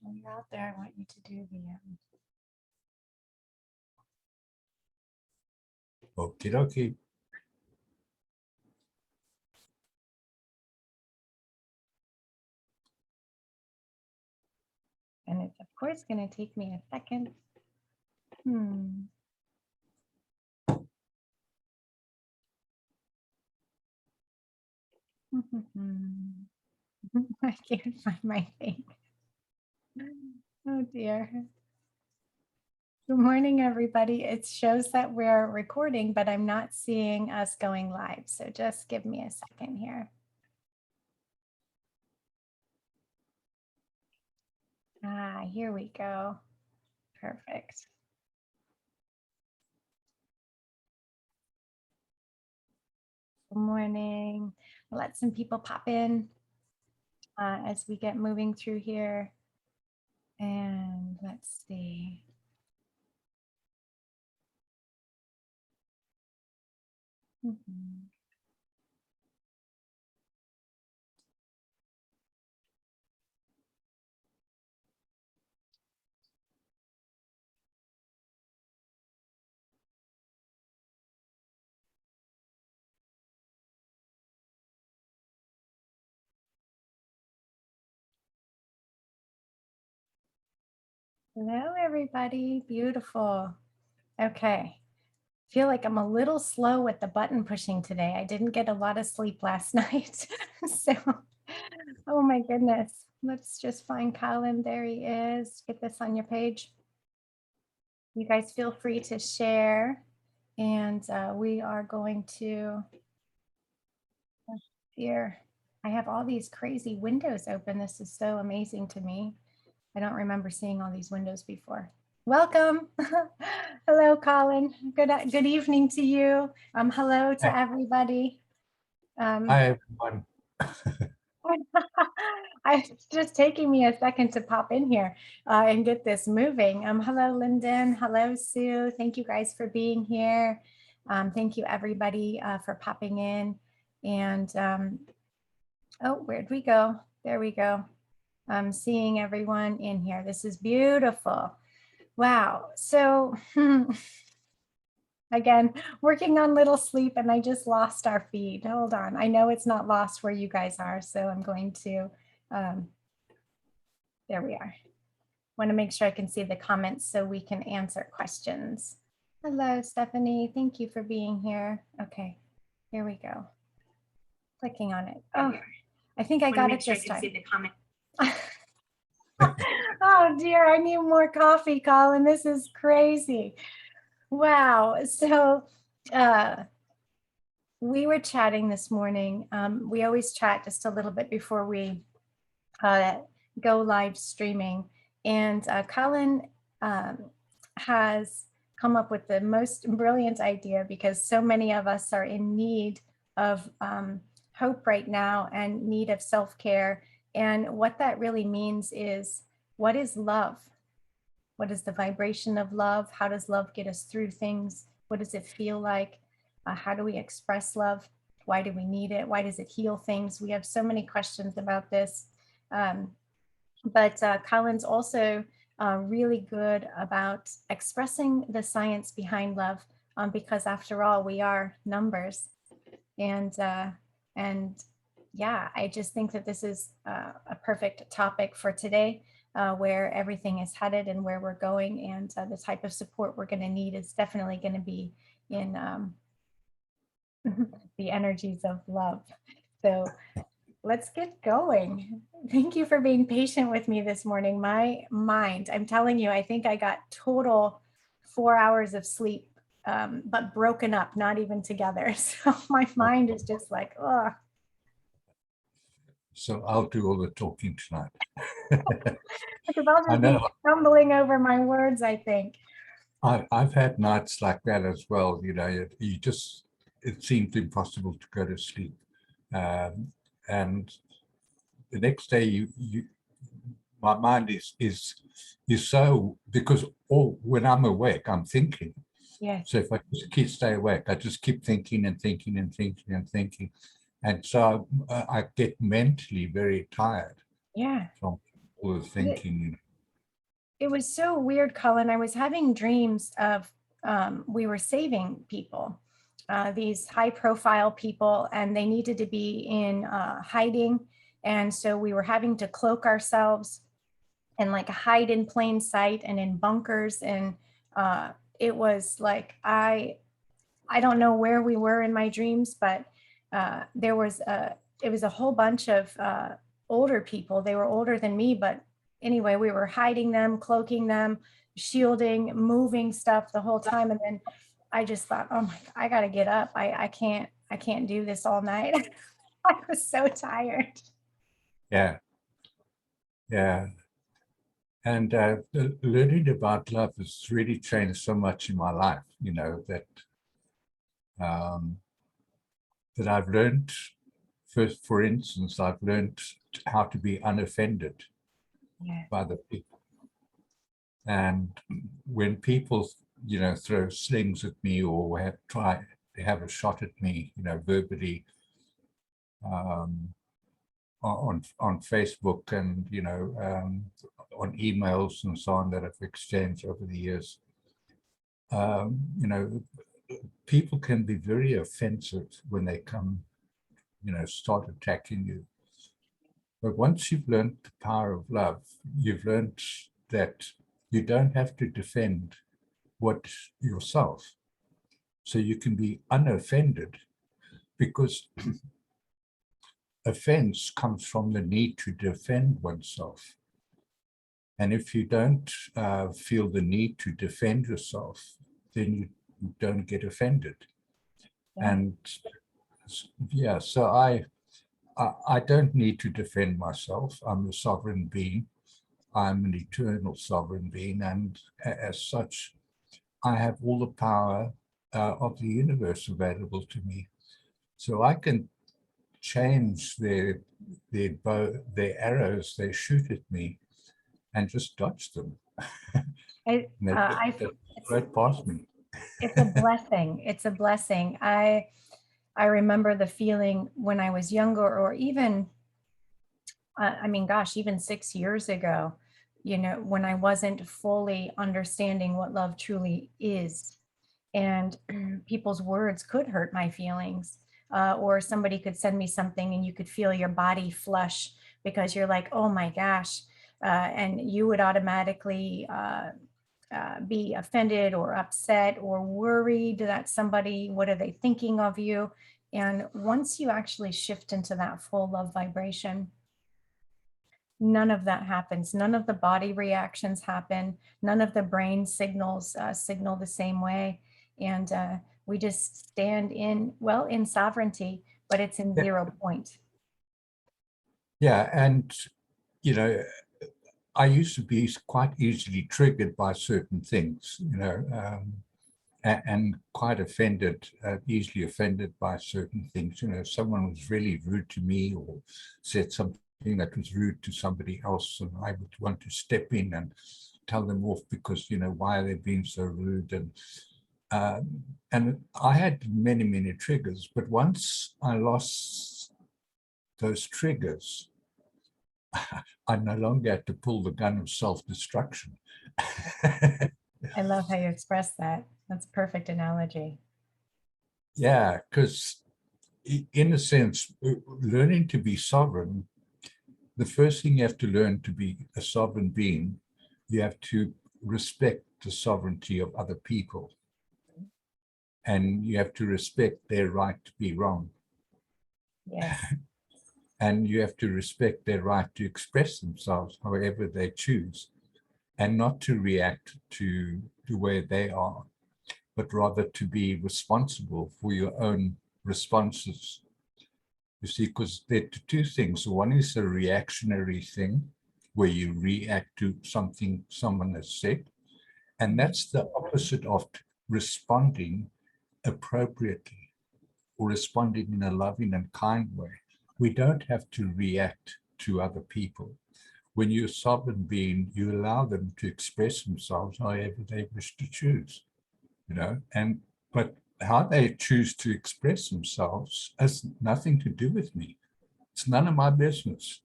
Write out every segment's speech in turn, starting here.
When you're out there, I want you to do the Okie dokie. and it's of course going to take me a second. I can't find my thing. Oh dear. Good morning, everybody. It shows that we're recording, but I'm not seeing us going live. So just give me a second here. Here we go. Perfect. Good morning. We'll let some people pop in as we get moving through here. And let's see. Hello, everybody. Beautiful. Okay. Feel like I'm a little slow with the button pushing today. I didn't get a lot of sleep last night. So, oh my goodness. Let's just find Colin. There he is. Get this on your page. You guys feel free to share. And we are going to, here, I have all these crazy windows open. This is so amazing to me. I don't remember seeing all these windows before. Welcome. Hello, Colin. Good evening to you. Hello to everybody. Hi, everyone. It's just taking me a second to pop in here and get this moving. Hello, Lyndon. Hello, Sue. Thank you guys for being here. Thank you, everybody, for popping in. And oh, where'd we go? There we go. I'm seeing everyone in here. This is beautiful. Wow. So again, working on little sleep, and I just lost our feed. Hold on. I know it's not lost where you guys are, so I'm going to, there we are. Want to make sure I can see the comments so we can answer questions. Hello, Stephanie. Thank you for being here. Okay, here we go. Clicking on it. Oh, I think I got it this time. See the comment. Oh dear, I need more coffee, Colin. This is crazy. Wow. So we were chatting this morning. We always chat just a little bit before we go live streaming. And Colin has come up with the most brilliant idea, because so many of us are in need of hope right now and need of self-care. And what that really means is, what is love? What is the vibration of love? How does love get us through things? What does it feel like? How do we express love? Why do we need it? Why does it heal things? We have so many questions about this. But Colin's also really good about expressing the science behind love, because after all, we are numbers. And yeah, I just think that this is a perfect topic for today, where everything is headed and where we're going, and the type of support we're going to need is definitely going to be in the energies of love. So let's get going. Thank you for being patient with me this morning. My mind, I'm telling you, I think I got total 4 hours of sleep, but broken up, not even together. So my mind is just like, oh. So I'll do all the talking tonight. Because I'll just be stumbling over my words, I think. I've had nights like that as well. You know, it seems impossible to go to sleep. And the next day, my mind is so, because when I'm awake, I'm thinking. Yeah. So if I just stay awake, I just keep thinking and thinking and thinking and thinking. And so I get mentally very tired. Yeah. From all the thinking. it was so weird, Colin. I was having dreams of we were saving people, these high profile people, and they needed to be in hiding. And so we were having to cloak ourselves and like hide in plain sight and in bunkers. And it was like, I don't know where we were in my dreams, but it was a whole bunch of older people. They were older than me, but anyway, we were hiding them, cloaking them, shielding, moving stuff the whole time. And then I just thought, oh my, I gotta get up. I can't do this all night. I was so tired. Yeah, yeah. And learning about love has really changed so much in my life, that um, that I've learned. First, for instance, I've learned how to be unoffended Yeah. by the people. And when people, throw slings at me or they have a shot at me, verbally, on Facebook and, on emails and so on that I've exchanged over the years, people can be very offensive when they come, start attacking you. But once you've learned the power of love, you've learned that you don't have to defend what yourself. So you can be unoffended, because offense comes from the need to defend oneself. And if you don't feel the need to defend yourself, then you don't get offended. Yeah. And yeah, so I don't need to defend myself. I'm a sovereign being. I'm an eternal sovereign being. And as such, I have all the power of the universe available to me. So I can change their arrows they shoot at me and just dodge them. I, And they it's, right past me. it's a blessing. It's a blessing. I remember the feeling when I was younger, or even, I mean, gosh, even 6 years ago, when I wasn't fully understanding what love truly is. And people's words could hurt my feelings, or somebody could send me something and you could feel your body flush because you're like, oh my gosh. And you would automatically be offended or upset or worried that somebody, what are they thinking of you? And once you actually shift into that full love vibration, none of that happens. None of the body reactions happen. None of the brain signals signal the same way. And we just stand in sovereignty, but it's in Yeah. 0 point. Yeah, and I used to be quite easily triggered by certain things, and quite offended, easily offended by certain things. If someone was really rude to me or said something that was rude to somebody else, and I would want to step in and tell them off because, why are they being so rude? And I had many, many triggers, but once I lost those triggers, I no longer had to pull the gun of self-destruction. I love how you express that. That's a perfect analogy. Yeah, because in a sense, learning to be sovereign, the first thing you have to learn to be a sovereign being, you have to respect the sovereignty of other people. And you have to respect their right to be wrong. Yes. And you have to respect their right to express themselves however they choose, and not to react to the way they are, but rather to be responsible for your own responses. You see, because there are two things. One is a reactionary thing, where you react to something someone has said, and that's the opposite of responding appropriately or responding in a loving and kind way. We don't have to react to other people. When you're a sovereign being, you allow them to express themselves however they wish to choose, but how they choose to express themselves has nothing to do with me. It's none of my business.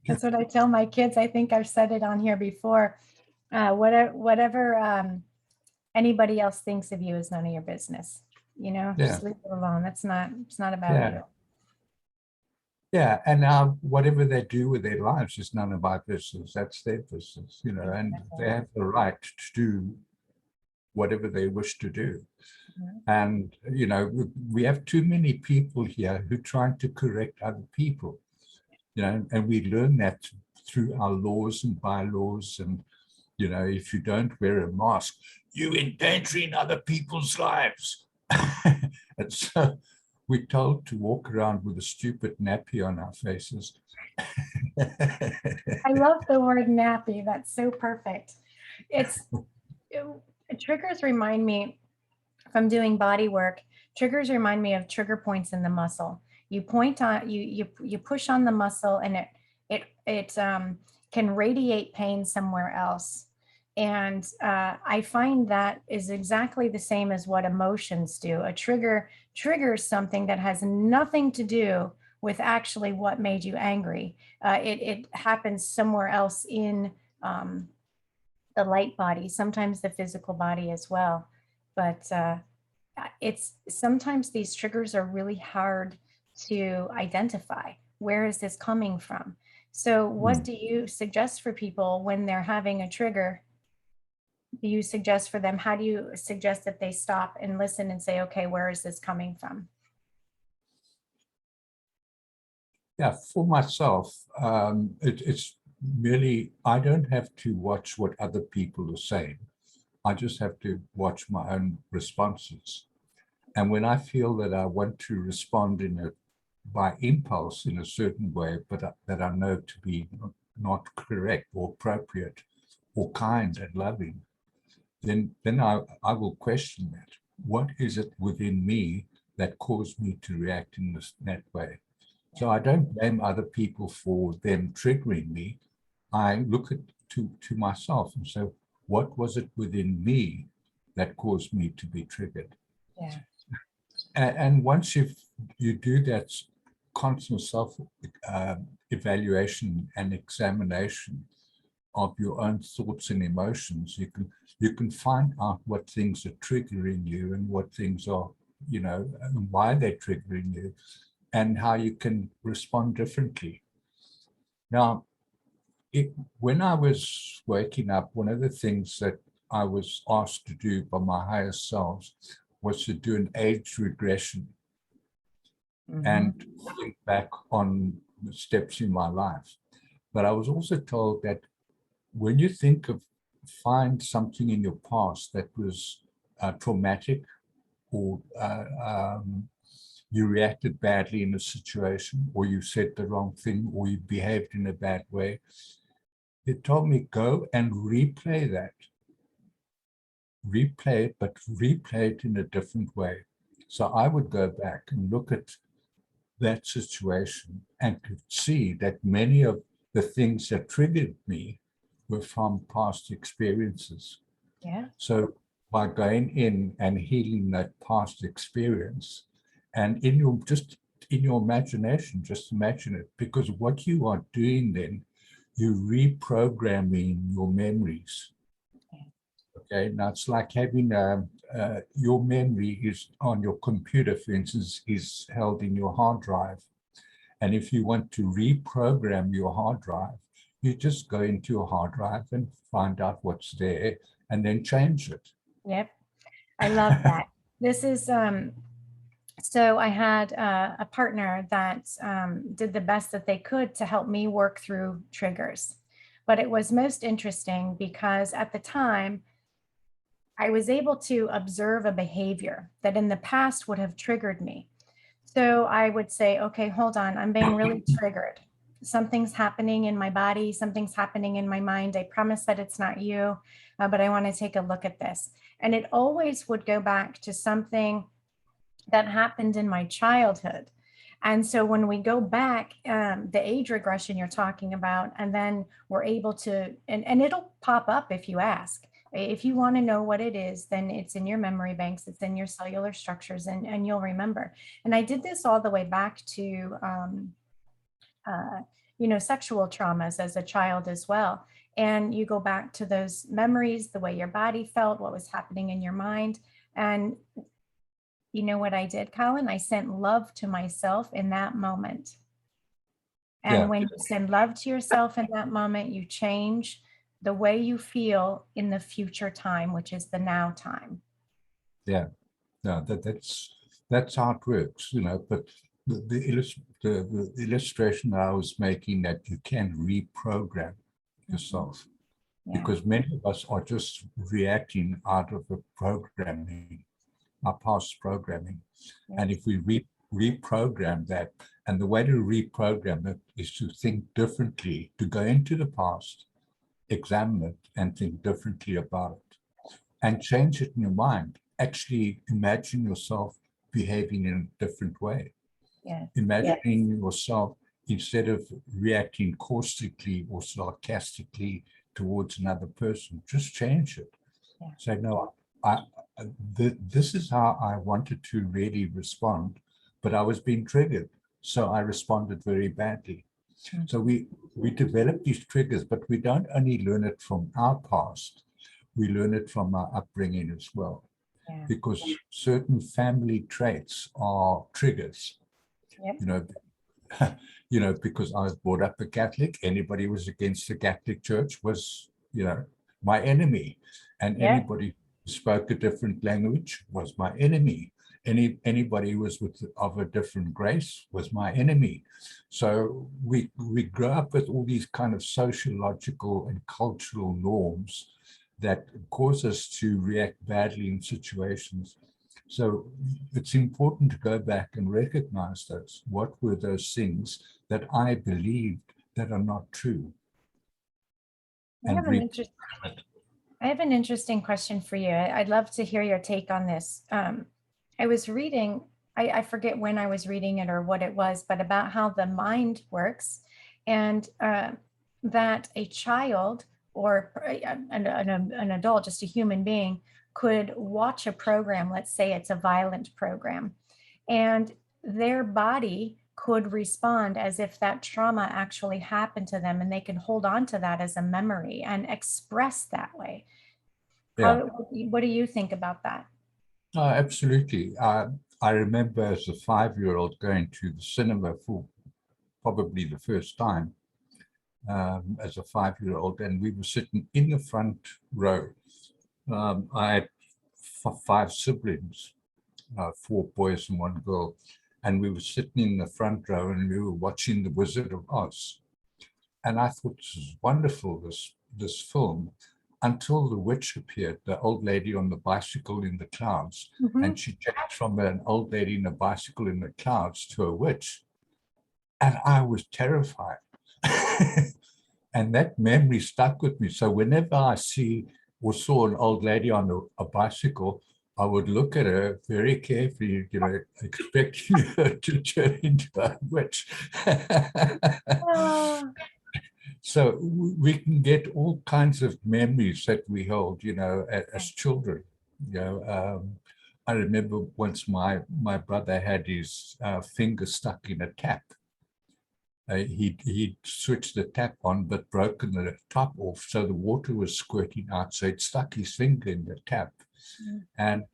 That's what I tell my kids. I think I've said it on here before. Whatever anybody else thinks of you is none of your business. You know, Yeah, just leave it alone. It's not about yeah, you. yeah. And whatever they do with their lives is none of our business. That's their business, you know, and they Exactly. have the right to do whatever they wish to do. Mhm. And, you know, we have too many people here who trying to correct other people, you know, and we learn that through our laws and bylaws. And, you know, if you don't wear a mask, you're endangering other people's lives. And so we're told to walk around with a stupid nappy on our faces. I love the word nappy. That's so perfect. It's it, triggers remind me, if I'm doing body work, triggers remind me of trigger points in the muscle. You point on you push on the muscle, and it can radiate pain somewhere else. And I find that is exactly the same as what emotions do. A trigger triggers something that has nothing to do with actually what made you angry. It happens somewhere else in um, the light body, sometimes the physical body as well. But it's sometimes these triggers are really hard to identify. Where is this coming from? So, what do you suggest for people when they're having a trigger? Do you suggest for them? How do you suggest that they stop and listen and say, okay, where is this coming from? Yeah, for myself, it's merely, I don't have to watch what other people are saying. I just have to watch my own responses. And when I feel that I want to respond by impulse in a certain way, but that I know to be not correct or appropriate or kind and loving, then I will question that. What is it within me that caused me to react in that way? Yeah. So I don't blame other people for them triggering me. I look to myself and say, what was it within me that caused me to be triggered? Yeah. And once you do that constant self evaluation and examination of your own thoughts and emotions, you can find out what things are triggering you and what things are, you know, and why they're triggering you, and how you can respond differently. Now, when I was waking up, one of the things that I was asked to do by my higher selves was to do an age regression Mhm. and think back on the steps in my life. But I was also told that when you find something in your past that was traumatic, or you reacted badly in a situation, or you said the wrong thing, or you behaved in a bad way, it told me go and replay it, but replay it in a different way. So I would go back and look at that situation and could see that many of the things that triggered me were from past experiences. Yeah. So by going in and healing that past experience, and in your imagination, just imagine it, because what you are doing then, you're reprogramming your memories. Okay, now it's like having your memory is on your computer, for instance, is held in your hard drive. And if you want to reprogram your hard drive, you just go into your hard drive and find out what's there and then change it. Yep. I love that. This is so I had a partner that did the best that they could to help me work through triggers. But it was most interesting because at the time, I was able to observe a behavior that in the past would have triggered me. So I would say, okay, hold on, I'm being really triggered. Something's happening in my body, something's happening in my mind. I promise that it's not you, but I want to take a look at this. And it always would go back to something that happened in my childhood. And so when we go back, the age regression you're talking about, and then we're able to, and it'll pop up if you ask. If you want to know what it is, then it's in your memory banks, it's in your cellular structures, and you'll remember. And I did this all the way back to, uh, sexual traumas as a child as well. And you go back to those memories, the way your body felt, what was happening in your mind. And you know what I did, Colin? I sent love to myself in that moment. Yeah, And when you send love to yourself in that moment, you change the way you feel in the future time, which is the now time. yeah. No, that's how it works, but the illustration I was making, that you can reprogram yourself, Yeah. because many of us are just reacting out of the programming, our past programming. And if we reprogram that, and the way to reprogram it is to think differently, to go into the past, examine it, and think differently about it, and change it in your mind. Actually imagine yourself behaving in a different way. Yes. Imagining yourself, instead of reacting caustically or sarcastically towards another person, just change it. Yeah. Say, no, this is how I wanted to really respond, but I was being triggered, so I responded very badly. So we develop these triggers, but we don't only learn it from our past, we learn it from our upbringing as well. Yeah. Because certain family traits are triggers. Yep. Because I was brought up a Catholic, anybody who was against the Catholic Church was, my enemy. And Yep. anybody who spoke a different language was my enemy. Anybody who was of a different grace was my enemy. So we grow up with all these kind of sociological and cultural norms that cause us to react badly in situations. So it's important to go back and recognize those. What were those things that I believed that are not true? I have an interesting question for you. I'd love to hear your take on this. I was reading, I forget when I was reading it or what it was, but about how the mind works, and that a child or an adult, just a human being, could watch a program, let's say it's a violent program, and their body could respond as if that trauma actually happened to them, and they can hold on to that as a memory and express that way. Yeah, What do you think about that? absolutely. I remember as a 5-year-old going to the cinema for probably the first time, as a 5-year-old, and we were sitting in the front row. I had 5 siblings, 4 boys and 1 girl, and we were sitting in the front row and we were watching The Wizard of Oz. And I thought, this is wonderful, this film, until the witch appeared, the old lady on the bicycle in the clouds. And she changed from an old lady in a bicycle in the clouds to a witch. And I was terrified. And that memory stuck with me. So whenever I see or saw an old lady on a bicycle, I would look at her very carefully, expecting her to turn into a witch. So we can get all kinds of memories that we hold, as children. I remember once my brother had his finger stuck in a tap. He'd switched the tap on, but broken the top off, so the water was squirting out. So he'd stuck his finger in the tap, and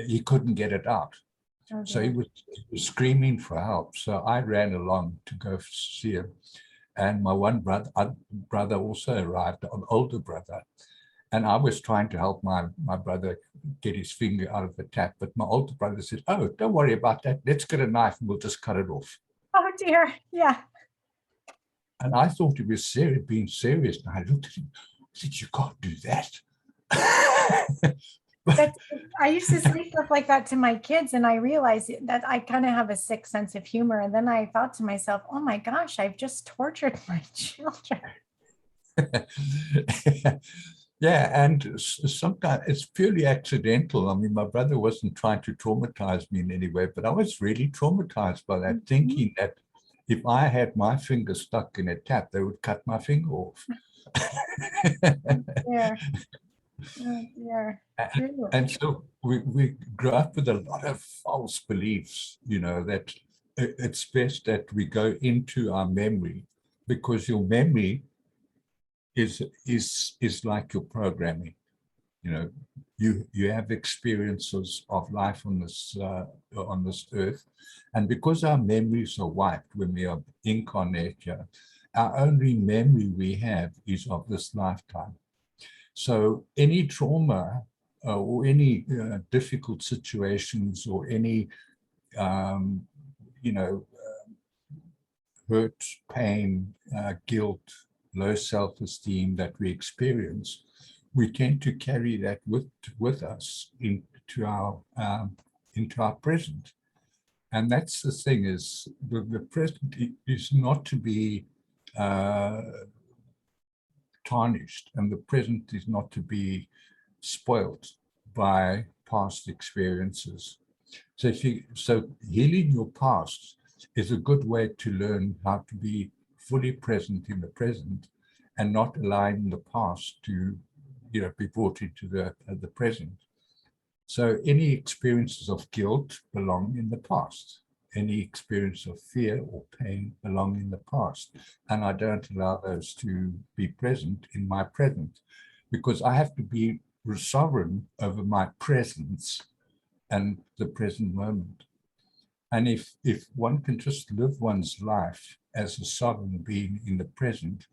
he couldn't get it out. So he was screaming for help. So I ran along to go see him. And my one brother also arrived, an older brother. And I was trying to help my brother get his finger out of the tap. But my older brother said, "Oh, don't worry about that. Let's get a knife and we'll just cut it off." Oh dear, yeah. And I thought he was being serious. And I looked at him, I said, "You can't do that." I used to say stuff like that to my kids, and I realized that I kind of have a sick sense of humor. And then I thought to myself, oh my gosh, I've just tortured my children. Yeah, and sometimes it's purely accidental. I mean, my brother wasn't trying to traumatize me in any way, but I was really traumatized by that, thinking that if I had my finger stuck in a tap, they would cut my finger off. Yeah. Oh, dear. True. And so we grow up with a lot of false beliefs, that it's best that we go into our memory, because your memory is like your programming. You know, you have experiences of life on this earth, and because our memories are wiped when we are incarnate here, our only memory we have is of this lifetime. So any trauma or any difficult situations or any you know, hurt, pain, guilt, low self-esteem that we experience, we tend to carry that with us into our present. And that's the thing, is the present is not to be tarnished, and the present is not to be spoilt by past experiences. So healing your past is a good way to learn how to be fully present in the present and not allowing the past to, you know, be brought into the present. So any experiences of guilt belong in the past. Any experience of fear or pain belong in the past. And I don't allow those to be present in my present, because I have to be sovereign over my presence and the present moment. And if one can just live one's life as a sovereign being in the present,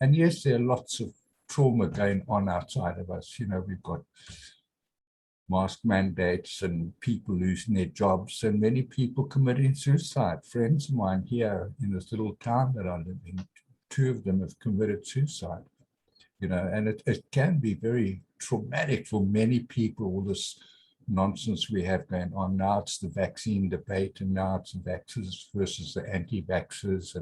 and yes, there are lots of trauma going on outside of us. You know, we've got mask mandates and people losing their jobs, and many people committing suicide. Friends of mine here in this little town that I live in, 2 of them have committed suicide. You know, and it can be very traumatic for many people, all this nonsense we have going on. Now it's the vaccine debate, and now it's the vaxxers versus the anti-vaxxers,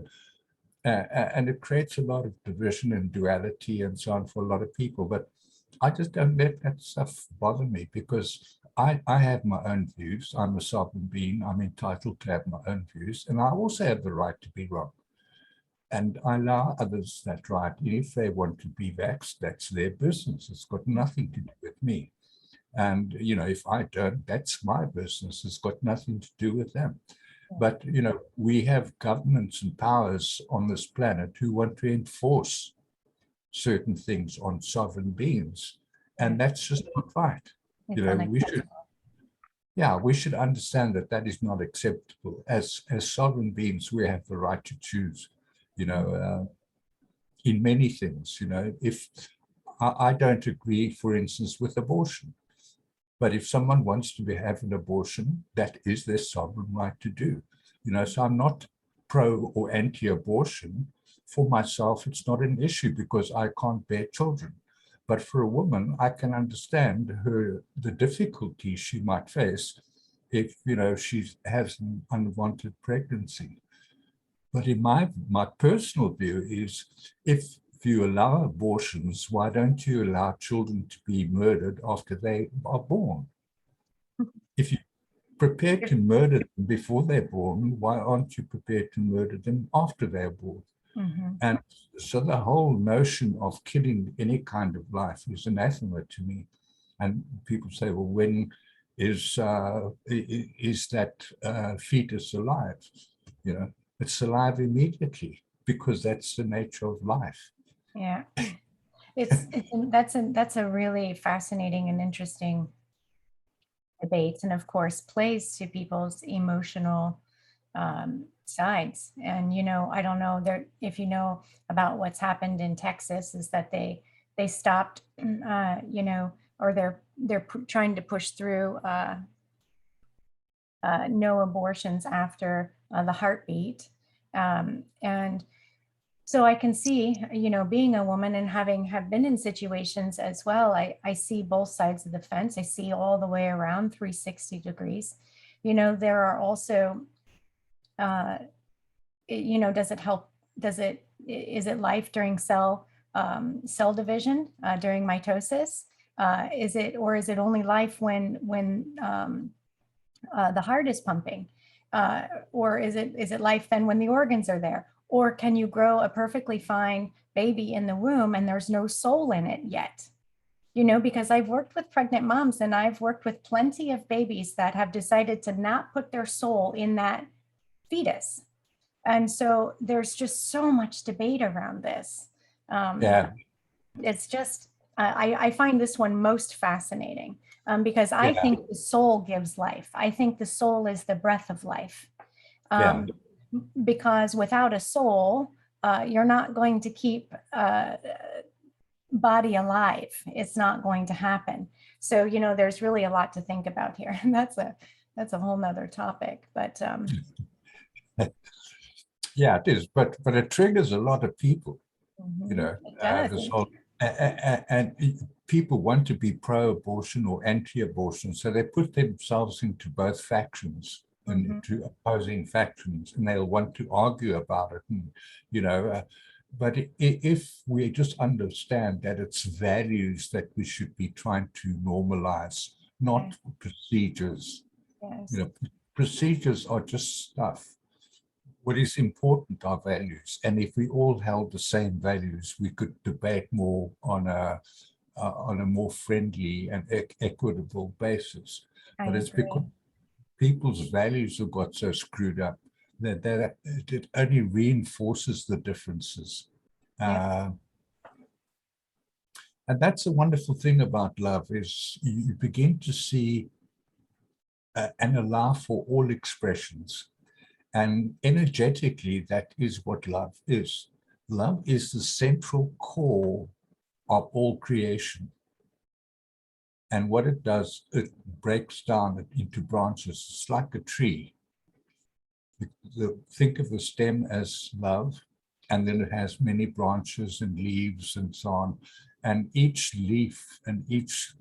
and it creates a lot of division and duality and so on for a lot of people. But I just don't let that stuff bother me, because I have my own views. I'm a sovereign being. I'm entitled to have my own views, and I also have the right to be wrong. And I allow others that right. If they want to be vaxxed, that's their business. It's got nothing to do with me. And, you know, if I don't, that's my business. It's got nothing to do with them. But, you know, we have governments and powers on this planet who want to enforce certain things on sovereign beings. And that's just not right. You know, we should understand that that is not acceptable. As sovereign beings, we have the right to choose, you know, in many things. You know, if I don't agree, for instance, with abortion, but if someone wants to have an abortion, that is their sovereign right to do. You know, so I'm not pro or anti-abortion. For myself, it's not an issue because I can't bear children. But for a woman, I can understand the difficulties she might face if, you know, she has an unwanted pregnancy. But in my personal view is, if you allow abortions, why don't you allow children to be murdered after they are born? If you're prepared to murder them before they're born, why aren't you prepared to murder them after they're born? Mm-hmm. And so the whole notion of killing any kind of life is anathema to me. And people say, well, when is that fetus alive? You know, it's alive immediately, because that's the nature of life. Yeah, that's a really fascinating and interesting debate, and of course plays to people's emotional sides. And, you know, I don't know if you know about what's happened in Texas, is that they stopped, you know, or they're trying to push through no abortions after the heartbeat. And so I can see, you know, being a woman and have been in situations as well, I see both sides of the fence. I see all the way around 360 degrees. You know, there are also, you know, does it help? Is it life during cell division, during mitosis? Is it only life when the heart is pumping? Or is it life then when the organs are there? Or can you grow a perfectly fine baby in the womb and there's no soul in it yet? You know, because I've worked with pregnant moms, and I've worked with plenty of babies that have decided to not put their soul in that fetus. And so there's just so much debate around this. Yeah. It's just, I find this one most fascinating, because I Yeah, think the soul gives life. I think the soul is the breath of life. yeah, Um, because without a soul, you're not going to keep body alive. It's not going to happen. So, there's really a lot to think about here. And that's a whole nother topic. But yeah, it is. But it triggers a lot of people. it does. This whole and people want to be pro-abortion or anti-abortion, so they put themselves into both factions and Mhm. into opposing factions, and they'll want to argue about it. And but if we just understand that it's values that we should be trying to normalize, not procedures. Yes. Procedures are just stuff. What is important are values, and if we all held the same values, we could debate more on a more friendly and equitable basis. I But it's because agree. people's values have got so screwed up that it only reinforces the differences. Yep. Uh, and that's a wonderful thing about love, is you begin to see and allow for all expressions. And energetically, that is what love is. Love is the central core of all creation. And what it does, it breaks down into branches. It's like a tree. Think of the stem as love, and then it has many branches and leaves and so on. And each leaf and each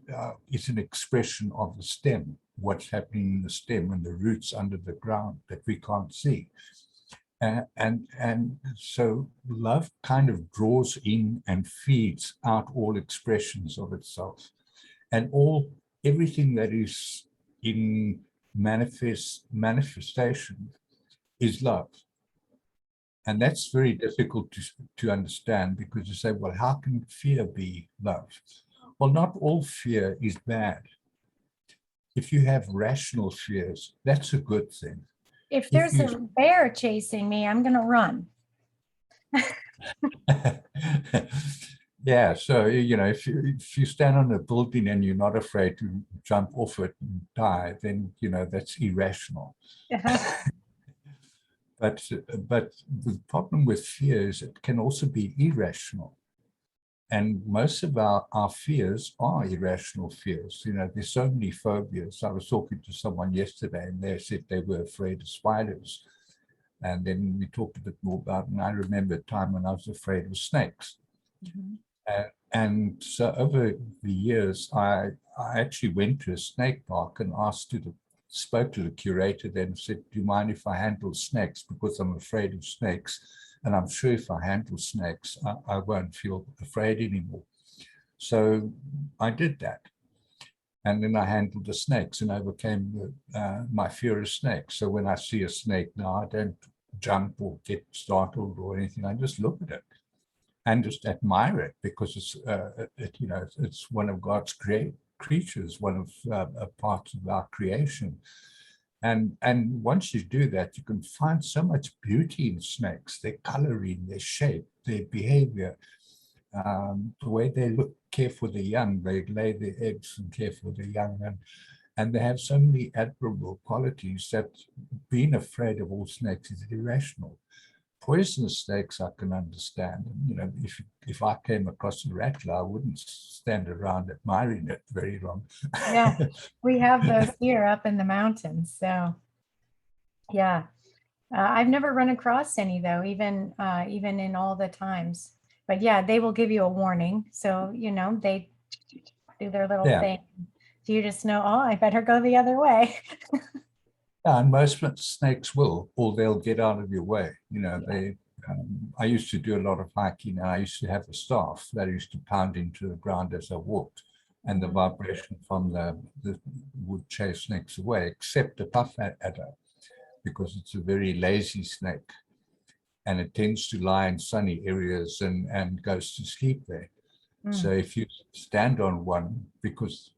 is an expression of the stem, what's happening in the stem and the roots under the ground that we can't see. And so love kind of draws in and feeds out all expressions of itself, and everything that is in manifestation is love. And that's very difficult to understand, because you say, well, how can fear be love? Well, not all fear is bad. If you have rational fears, that's a good thing. If If there's you a bear chasing me, I'm going to run. Yeah, so if you stand on a building and you're not afraid to jump off it and die, then that's irrational. But the problem with fear is it can also be irrational. And most of our fears are irrational fears. There's so many phobias. I was talking to someone yesterday, and they said they were afraid of spiders. And then we talked a bit more about it, and I remember a time when I was afraid of snakes. Mhm. And so over the years, I actually went to a snake park and spoke to the curator then and said, do you mind if I handle snakes? Because I'm afraid of snakes. And I'm sure if I handle snakes, I won't feel afraid anymore. So I did that. And then I handled the snakes and overcame my fear of snakes. So when I see a snake now, I don't jump or get startled or anything. I just look at it and just admire it, because it's one of God's creatures, one of a part of our creation. And once you do that, you can find so much beauty in snakes, their coloring, their shape, their behavior, the way they care for the young. They lay their eggs and care for the young, and they have so many admirable qualities that being afraid of all snakes is irrational. Poisonous snakes I can understand. If I came across a rattler, I wouldn't stand around admiring it very long. Yeah, we have those here up in the mountains. So yeah, I've never run across any though, even in all the times. But yeah, they will give you a warning. So they do their little Yeah, thing. So you just know, oh, I better go the other way. and most snakes will, or they'll get out of your way. Yeah. I used to do a lot of hiking, and I used to have a staff that used to pound into the ground as I walked, and the Mhm. vibration from the would chase snakes away, except a puff adder, because it's a very lazy snake, and it tends to lie in sunny areas and goes to sleep there. So Mm. if you stand on one, because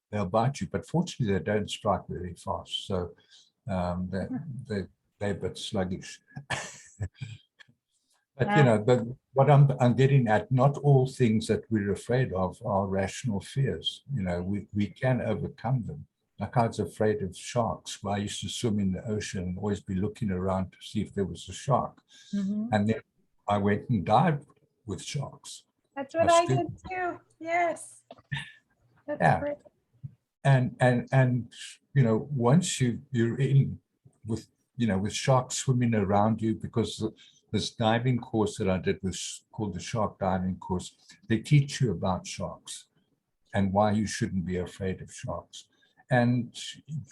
they'll bite you, but fortunately they don't strike very fast. So um, they, they, they're a bit sluggish. But what I'm getting at, not all things that we're afraid of are rational fears. We can overcome them. Like I was afraid of sharks. I used to swim in the ocean and always be looking around to see if there was a shark. And then I went and dived with sharks. That's what I did too. Yes. That's great. And once you're in with with sharks swimming around you, because this diving course that I did was called the shark diving course. They teach you about sharks and why you shouldn't be afraid of sharks. And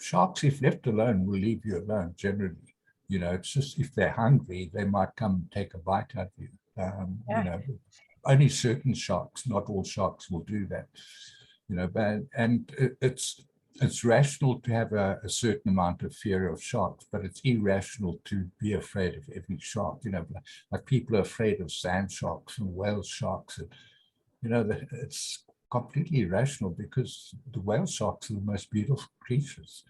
sharks, if left alone, will leave you alone generally. It's just if they're hungry, they might come and take a bite out of you. Only certain sharks, not all sharks will do that. It's rational to have a certain amount of fear of sharks, but it's irrational to be afraid of every shark. Like people are afraid of sand sharks and whale sharks. And, it's completely irrational because the whale sharks are the most beautiful creatures.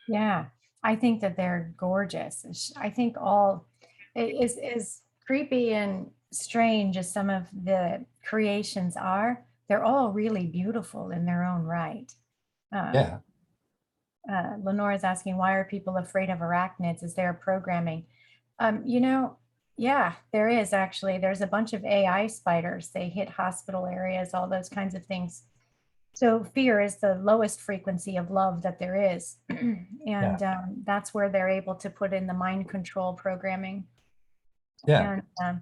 Yeah, I think that they're gorgeous. I think all is creepy and strange as some of the creations are. They're all really beautiful in their own right. Yeah. Lenore's asking, why are people afraid of arachnids? Is there programming? Yeah, there is actually. There's a bunch of AI spiders. They hit hospital areas, all those kinds of things. So fear is the lowest frequency of love that there is. And that's where they're able to put in the mind control programming. Yeah. And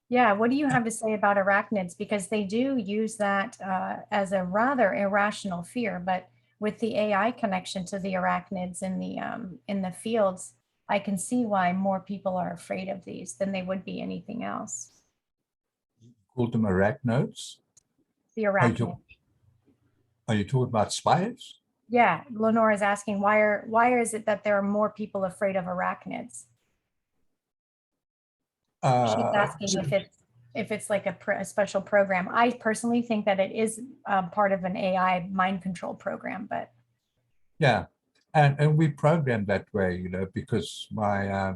yeah, what do you have to say about arachnids? Because they do use that as a rather irrational fear, but with the AI connection to the arachnids in the fields, I can see why more people are afraid of these than they would be anything else. You called them arachnoids? The arachnid. Are you talking about spiders? Yeah, Lenore is asking why is it that there are more people afraid of arachnids? She's asking if it's like a special program. I personally think that it is part of an AI mind control program, but yeah, and we programmed that way, because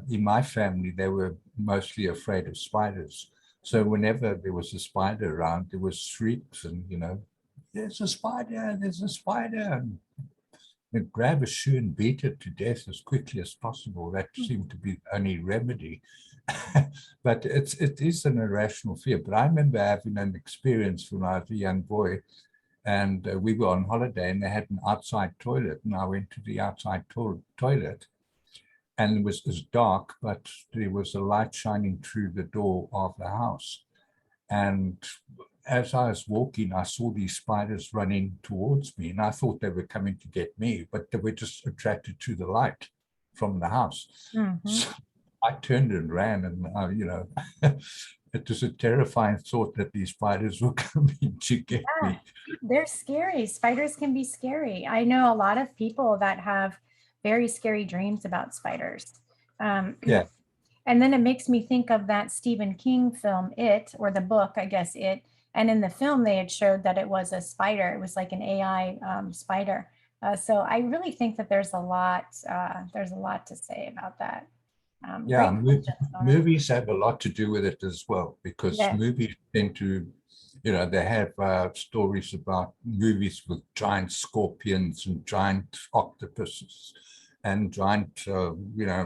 in my family they were mostly afraid of spiders. So whenever there was a spider around, there was shrieks and there's a spider, there's a spider. And grab a shoe and beat it to death as quickly as possible. That seemed to be the only remedy. But it is an irrational fear. But I remember having an experience when I was a young boy, and we were on holiday, and they had an outside toilet, and I went to the outside toilet, and it was dark, but there was a light shining through the door of the house. And as I was walking, I saw these spiders running towards me, and I thought they were coming to get me, but they were just attracted to the light from the house. So I turned and ran, and it was a terrifying thought that these spiders were coming to get me. They're scary. Spiders can be scary. I know a lot of people that have very scary dreams about spiders. Yeah. And then it makes me think of that Stephen King film, It, or the book, I guess, It. And in the film, they had showed that it was a spider. It was like an AI spider. So I really think that there's a lot to say about that. Yeah, movies have a lot to do with it as well, because movies tend to, they have stories about movies with giant scorpions and giant octopuses and giant,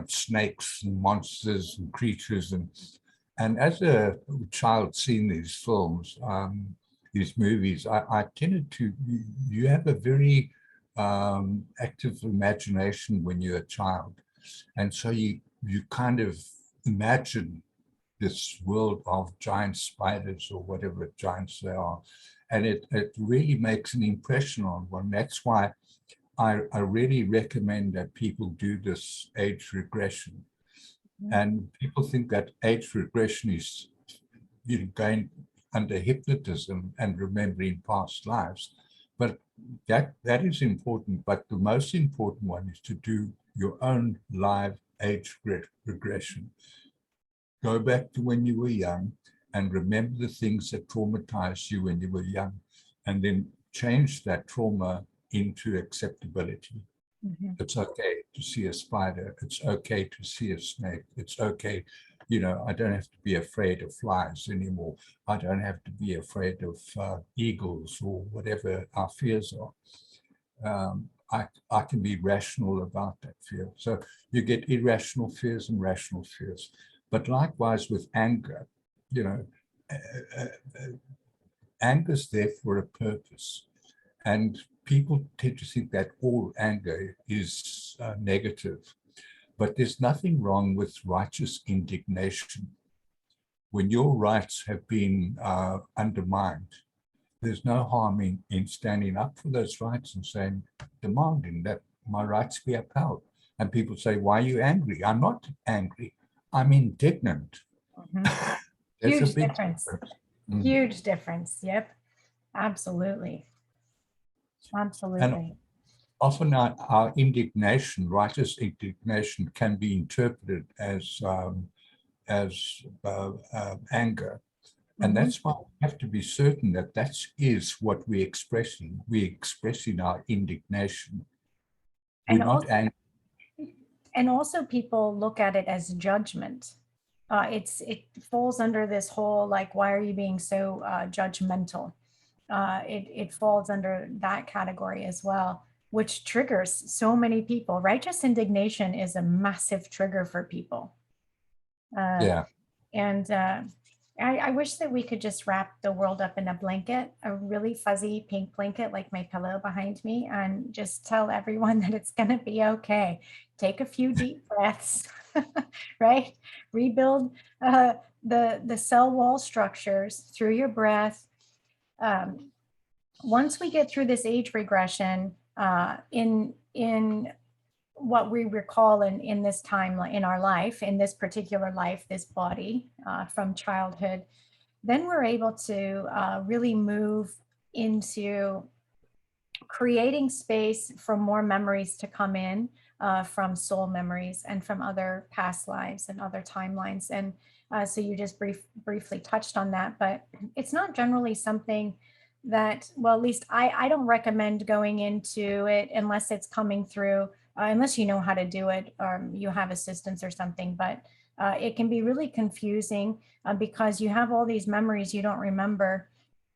snakes and monsters and creatures. And as a child seeing these films, these movies, I tended to, you have a very active imagination when you're a child. And so you kind of imagine this world of giant spiders or whatever giants they are. And it really makes an impression on one. That's why I really recommend that people do this age regression. And people think that age regression is going under hypnotism and remembering past lives. But that is important. But the most important one is to do your own live age regression. Go back to when you were young and remember the things that traumatized you when you were young, and then change that trauma into acceptability. It's okay to see a spider. It's okay to see a snake. It's okay I don't have to be afraid of flies anymore. I don't have to be afraid of eagles or whatever our fears are. I can be rational about that fear. So you get irrational fears and rational fears. But likewise with anger, uh, uh, anger's there for a purpose. And people tend to think that all anger is negative. But there's nothing wrong with righteous indignation. When your rights have been undermined, there's no harm in standing up for those rights and saying, demanding that my rights be upheld. And people say, why are you angry? I'm not angry. I'm indignant. Mhm. There's a Huge big difference. Mm. Huge difference. Yep. Absolutely. And Absolutely. often our indignation, righteous indignation, can be interpreted as anger. And Mhm. that's why we have to be certain that that is what we're expressing. We're expressing our indignation. We're And not also, angry. and also people look at it as judgment. It falls under this whole, like, why are you being so judgmental? It falls under that category as well, which triggers so many people. Righteous indignation is a massive trigger for people. Uh, Yeah, and I wish that we could just wrap the world up in a blanket, a really fuzzy pink blanket like my pillow behind me, and just tell everyone that it's going to be okay. Take a few deep breaths, right? Rebuild the cell wall structures through your breath. Um, Once we get through this age regression, in what we recall in this time in our life, in this particular life, this body from childhood, then we're able to really move into creating space for more memories to come in from soul memories and from other past lives and other timelines. And so you just briefly touched on that, but it's not generally something that, well, at least I don't recommend going into it unless it's coming through, unless you know how to do it or you have assistance or something. But it can be really confusing because you have all these memories you don't remember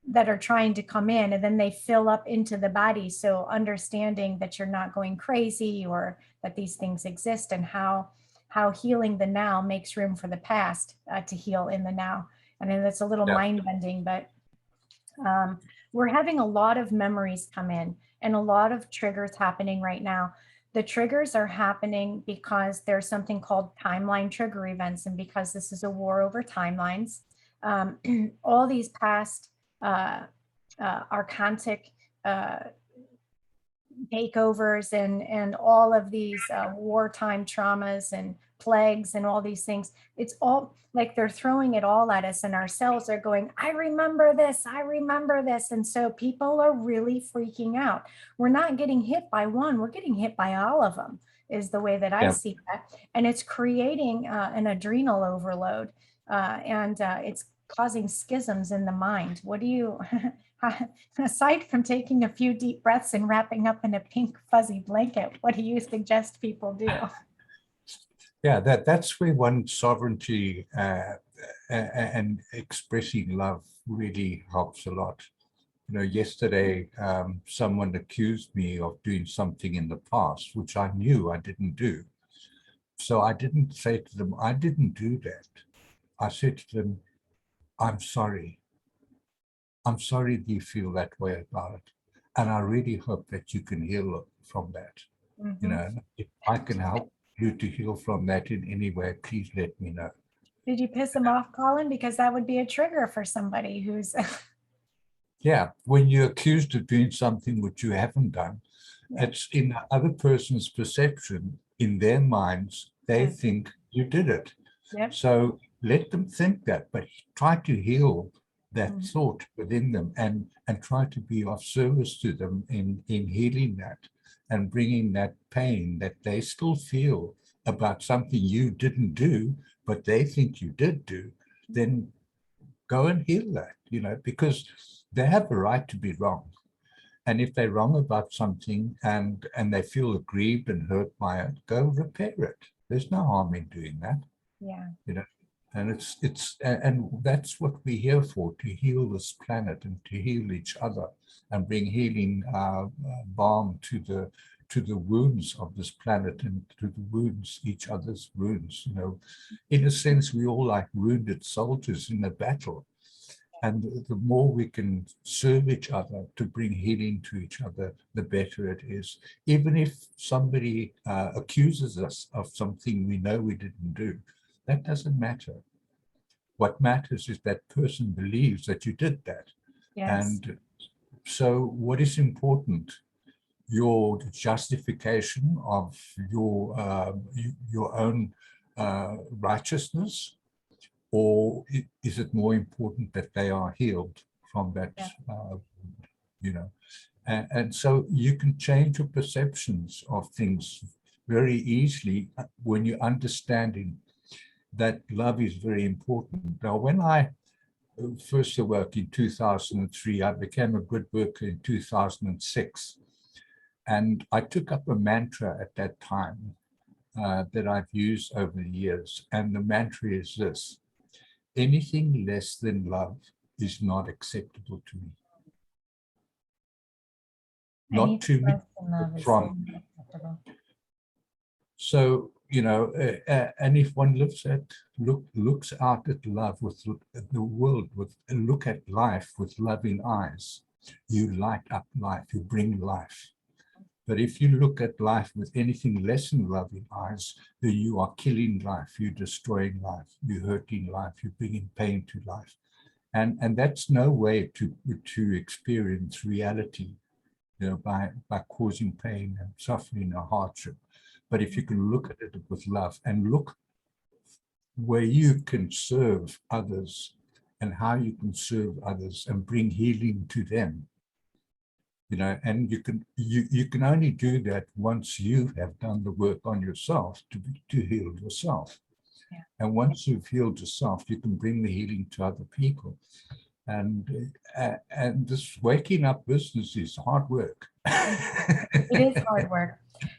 that are trying to come in, and then they fill up into the body. So understanding that you're not going crazy, or that these things exist, and how healing the now makes room for the past to heal in the now. I mean, that's a little yeah, mind bending, but um, we're having a lot of memories come in and a lot of triggers happening right now. The triggers are happening because there's something called timeline trigger events. And because this is a war over timelines, all these past archontic uh, takeovers and all of these wartime traumas and plagues and all these things, it's all like they're throwing it all at us, and our cells are going, I remember this, I remember this. And so people are really freaking out. We're not getting hit by one, we're getting hit by all of them, is the way that I yeah. see that. And it's creating an adrenal overload, and it's causing schisms in the mind. What do you aside from taking a few deep breaths and wrapping up in a pink fuzzy blanket, what do you suggest people do? Yeah, that's where one sovereignty and expressing love really helps a lot. Yesterday, someone accused me of doing something in the past, which I knew I didn't do. So I didn't say to them, I didn't do that. I said to them, I'm sorry. I'm sorry that you feel that way about it. And I really hope that you can heal from that. Mm-hmm. If I can help you to heal from that in any way, please let me know. Did you piss them off, Colin? Because that would be a trigger for somebody who's Yeah, when you're accused of doing something which you haven't done, yeah, it's in the other person's perception, in their minds, they yeah, think you did it. yep. So let them think that, but try to heal that Mhm. thought within them and try to be of service to them in healing that and bringing that pain that they still feel about something you didn't do, but they think you did do, then go and heal that, because they have a right to be wrong. And if they're wrong about something and they feel aggrieved and hurt by it, go repair it. There's no harm in doing that, Yeah. you know. And and that's what we're here for, to heal this planet and to heal each other and bring healing balm to the wounds of this planet and to the wounds, each other's wounds. You know, in a sense, we all like wounded soldiers in a battle. And the more we can serve each other to bring healing to each other, the better it is. Even if somebody accuses us of something we know we didn't do, that doesn't matter. What matters is that person believes that you did that. Yes. And so what is important? Your justification of your own righteousness, or is it more important that they are healed from that, you know? And so you can change your perceptions of things very easily when you're understanding that love is very important. Now, when I first worked in 2003, I became a good worker in 2006. And I took up a mantra at that time that I've used over the years. And the mantra is this: anything less than love is not acceptable to me. Not to me, from me. So, you know, and if one looks out at love with the world, look at life with loving eyes, you light up life, you bring life. But if you look at life with anything less than loving eyes, then you are killing life, you're destroying life, you're hurting life, you're bringing pain to life. And that's no way to experience reality, you know, by causing pain and suffering or hardship. But if you can look at it with love and look where you can serve others and how you can serve others and bring healing to them, you know, and you can only do that once you have done the work on yourself to heal yourself. Yeah. And once you've healed yourself, you can bring the healing to other people. And this waking up business is hard work. It is hard work.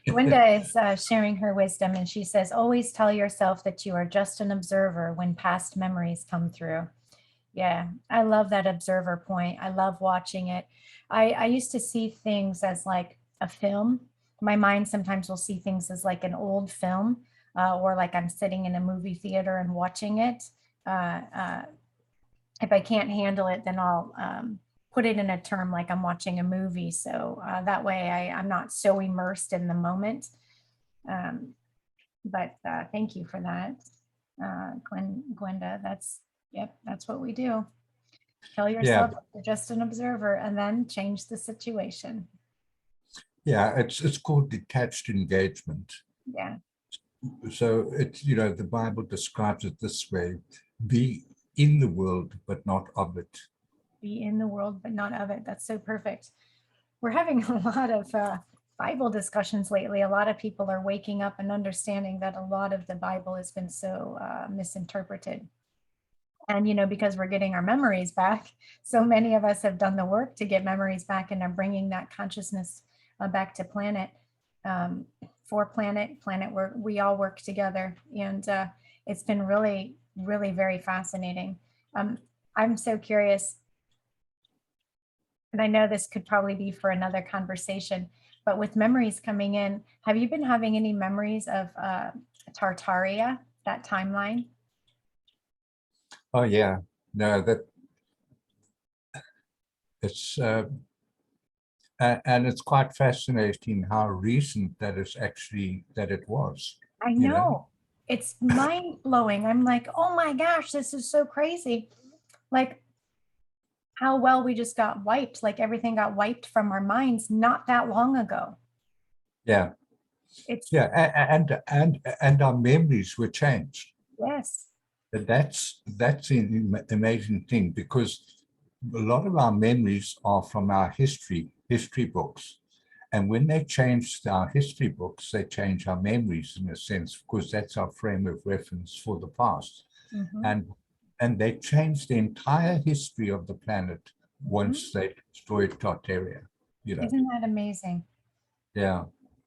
Gwenda is sharing her wisdom, and she says, always tell yourself that you are just an observer when past memories come through. Yeah, I love that observer point. I love watching it. I used to see things as like a film. My mind sometimes will see things as like an old film, or like I'm sitting in a movie theater and watching it. If I can't handle it, then I'll put it in a term like I'm watching a movie. So that way I'm not so immersed in the moment. But thank you for that, Gwenda. That's what we do. Tell yourself you're just an observer and then change the situation. Yeah, it's called detached engagement. Yeah. So it's, you know, the Bible describes it this way: be in the world, but not of it. Be in the world, but not of it. That's so perfect. We're having a lot of Bible discussions lately. A lot of people are waking up and understanding that a lot of the Bible has been so misinterpreted. And, you know, because we're getting our memories back, so many of us have done the work to get memories back and are bringing that consciousness back to planet, for planet where we all work together. And it's been really, really very fascinating. I'm so curious, and I know this could probably be for another conversation, but with memories coming in, have you been having any memories of Tartaria, that timeline? Oh yeah, no, that it's and it's quite fascinating how recent that it was. I know. It's mind blowing. I'm like, oh my gosh, this is so crazy. Like how well we just got wiped, like everything got wiped from our minds not that long ago. Yeah. It's and our memories were changed. Yes. That's an amazing thing, because a lot of our memories are from our history books. And when they changed our history books, they change our memories in a sense, because that's our frame of reference for the past. Mm-hmm. And they changed the entire history of the planet once they destroyed Tartaria. You know. Isn't that amazing? Yeah.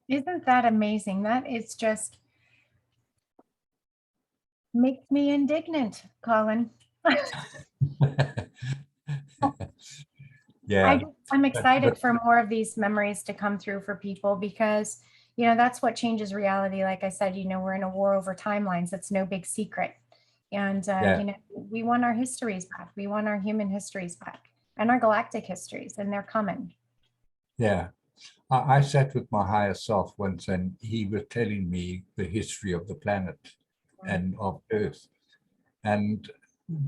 Isn't that amazing? That is just, Makes me indignant, Colin. Yeah, I'm but excited for more of these memories to come through for people because, that's what changes reality. Like I said, we're in a war over timelines. It's no big secret. And, yeah, we want our histories back. We want our human histories back and our galactic histories, and they're coming. yeah. I sat with my higher self once, and he was telling me the history of the planet Mm. and of Earth. And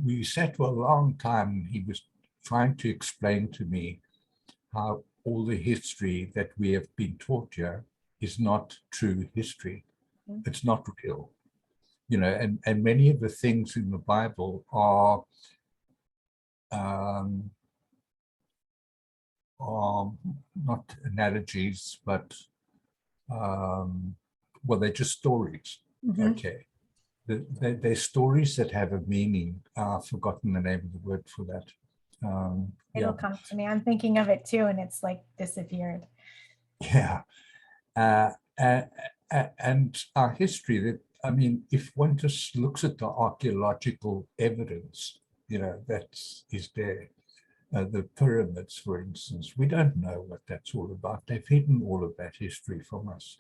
we sat for a long time. He was trying to explain to me how all the history that we have been taught here is not true history. Mm. It's not real. And many of the things in the Bible um, are not analogies, but well, they're just stories. Mhm. Okay. They're stories that have a meaning. I've forgotten the name of the word for that. It'll Yeah, come to me. I'm thinking of it too, and it's like disappeared. yeah. Uh, uh, and our history, that, I mean, if one just looks at the archaeological evidence, that is there. The pyramids, for instance, we don't know what that's all about. They've hidden all of that history from us.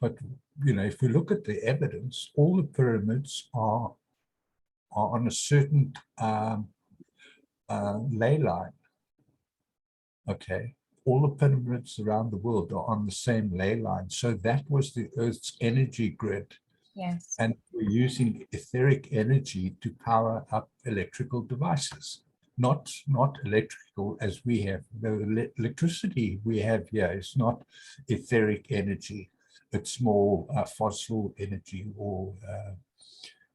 But if we look at the evidence, all the pyramids are on a certain ley line. Okay, all the pyramids around the world are on the same ley line. So that was the Earth's energy grid, Yes. and we're using etheric energy to power up electrical devices. Not electrical as we have. The electricity we have here is not etheric energy. It's more fossil energy, or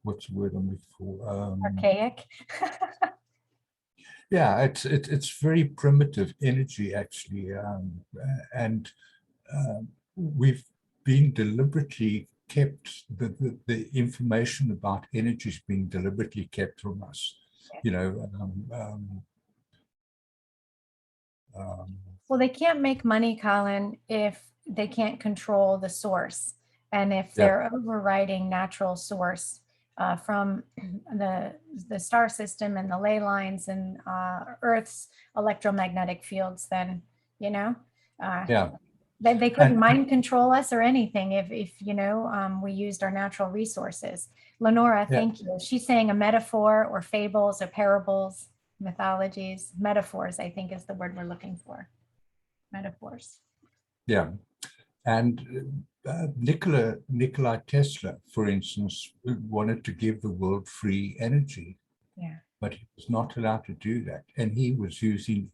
what's the word I'm looking for? Archaic. Yeah, it's very primitive energy, actually, and we've been deliberately kept, the information about energy is being deliberately kept from us. You know, Well, they can't make money, Colin, if they can't control the source. And if yeah, they're overriding natural source from the star system and the ley lines and Earth's electromagnetic fields, then, uh, yeah, they couldn't and mind control us or anything if we used our natural resources. Lenora, yeah, thank you. She's saying a metaphor or fables or parables, mythologies, metaphors, I think is the word we're looking for. Metaphors. yeah, and Nikola Tesla, for instance, wanted to give the world free energy, Yeah. but he was not allowed to do that, and he was using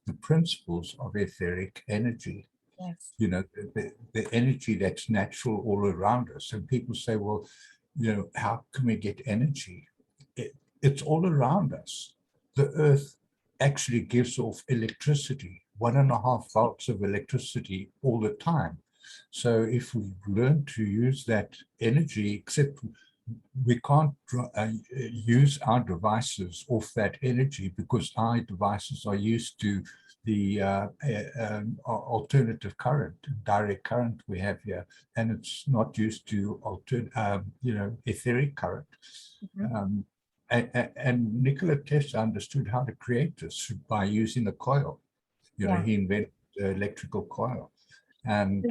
the principles of etheric energy. Yes. The energy that's natural all around us. And people say, well, how can we get energy? It's all around us. The earth actually gives off electricity, 1.5 volts of electricity all the time. So if we learn to use that energy, except we can't use our devices off that energy, because our devices are used to the alternative current, direct current we have here, and it's not used to etheric current. Mhm. And Nikola Tesla understood how to create this by using a coil. Yeah. He invented the electrical coil, and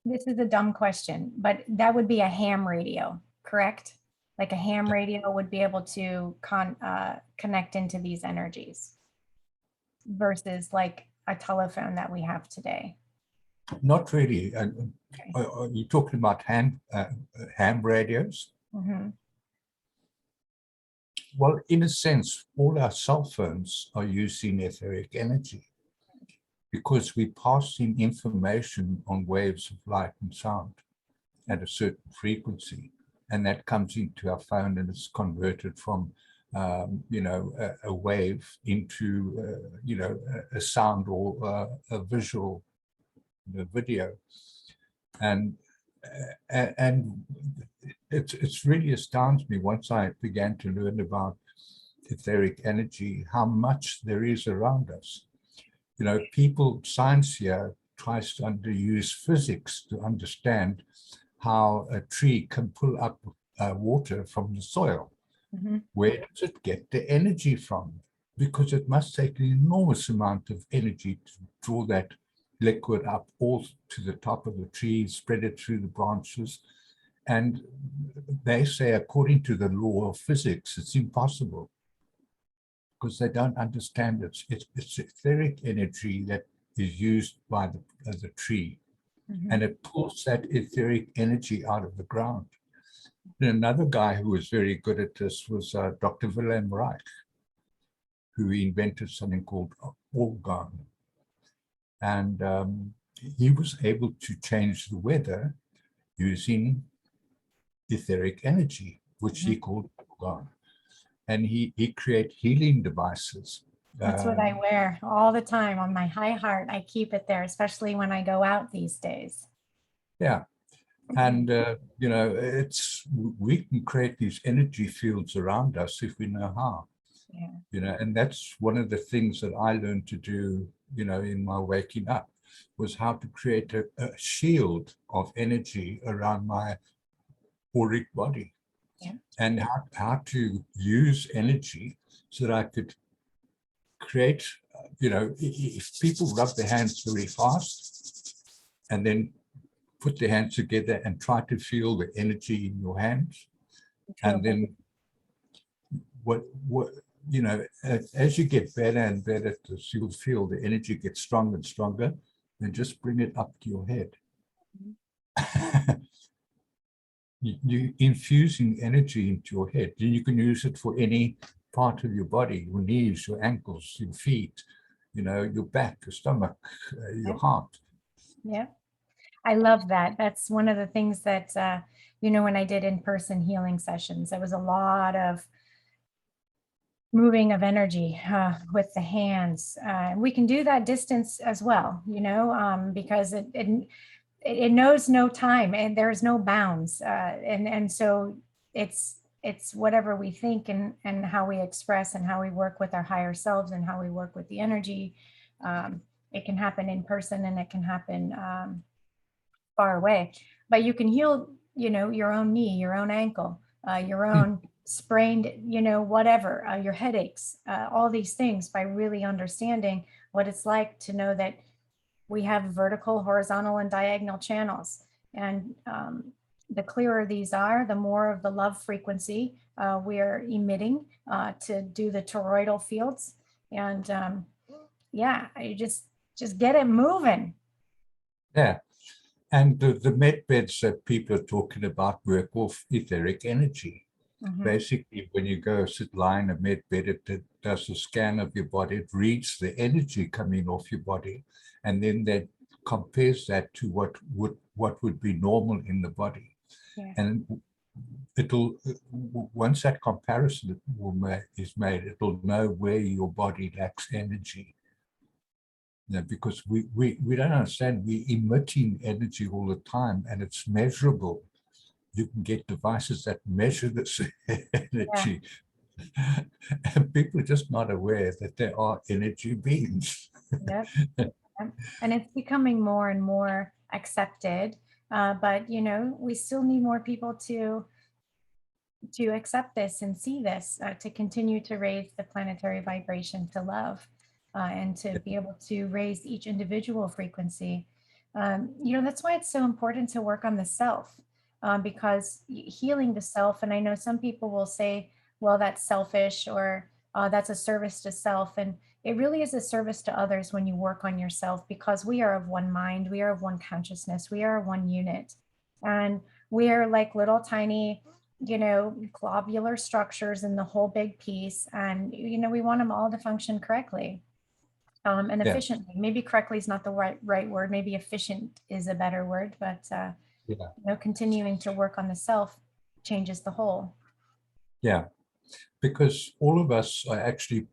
This is a dumb question, but that would be a ham radio, correct? Like a ham radio would be able to connect into these energies versus like a telephone that we have today. not really. Okay. Are you talking about ham radios? Mhm. Well, in a sense, all our cell phones are using etheric energy, because we're passing information on waves of light and sound at a certain frequency, and that comes into our phone and it's converted from a wave into a sound, or a visual, video. And it's really astounds me, once I began to learn about etheric energy, how much there is around us. Science here tries to use physics to understand how a tree can pull up water from the soil. Mhm. Where does it get the energy from? Because it must take an enormous amount of energy to draw that liquid up all to the top of the tree, spread it through the branches. And they say, according to the law of physics, it's impossible because they don't understand it. It's etheric energy that is used by the tree, and Mhm. it pulls that etheric energy out of the ground. And another guy who was very good at this was Dr. Wilhelm Reich, who invented something called orgone. And he was able to change the weather using etheric energy, which he Mhm. called orgone. And he created healing devices. That's what I wear all the time on my high heart. I keep it there, especially when I go out these days. Yeah. And, we can create these energy fields around us if we know how. Yeah. And that's one of the things that I learned to do, in my waking up, was how to create a shield of energy around my auric body, Yeah. and how to use energy so that I could create, if people rub their hands very fast and then put their hands together and try to feel the energy in your hands, Feel and then what as you get better and better, you'll feel the energy get stronger and stronger, then just bring it up to your head. You infusing energy into your head, then you can use it for any part of your body, your knees, your ankles, your feet, your back, your stomach, your Yeah. heart. Yeah. I love that. That's one of the things that, when I did in-person healing sessions, there was a lot of moving of energy with the hands. We can do that distance as well, because it knows no time and there's no bounds. And so it's whatever we think and how we express and how we work with our higher selves and how we work with the energy. It can happen in person and it can happen far away, but you can heal, your own knee, your own ankle, your own sprained, whatever, your headaches, all these things by really understanding what it's like to know that we have vertical, horizontal, and diagonal channels. And the clearer these are, the more of the love frequency we're emitting to do the toroidal fields. And you just get it moving. Yeah. And the med beds that people are talking about work off etheric energy. Mhm. Basically, when you go sit lie in a med bed, it does a scan of your body, it reads the energy coming off your body, and then that compares that to what would be normal in the body. Yeah. And it'll, once that comparison is made, it'll know where your body lacks energy. Because we don't understand, we're emitting energy all the time and it's measurable. You can get devices that measure this energy. And people are just not aware that there are energy beings. Yep. Yep. And it's becoming more and more accepted. But we still need more people to accept this and see this, to continue to raise the planetary vibration to love, and to be able to raise each individual frequency. That's why it's so important to work on the self, because healing the self, and I know some people will say, well, that's selfish, or that's a service to self. And it really is a service to others when you work on yourself, because we are of one mind, we are of one consciousness, we are one unit. And we are like little tiny globular structures in the whole big piece. And, we want them all to function correctly and Yeah, efficiently. Maybe correctly is not the right word. Maybe efficient is a better word, but, yeah, continuing to work on the self changes the whole. yeah. Because all of us are actually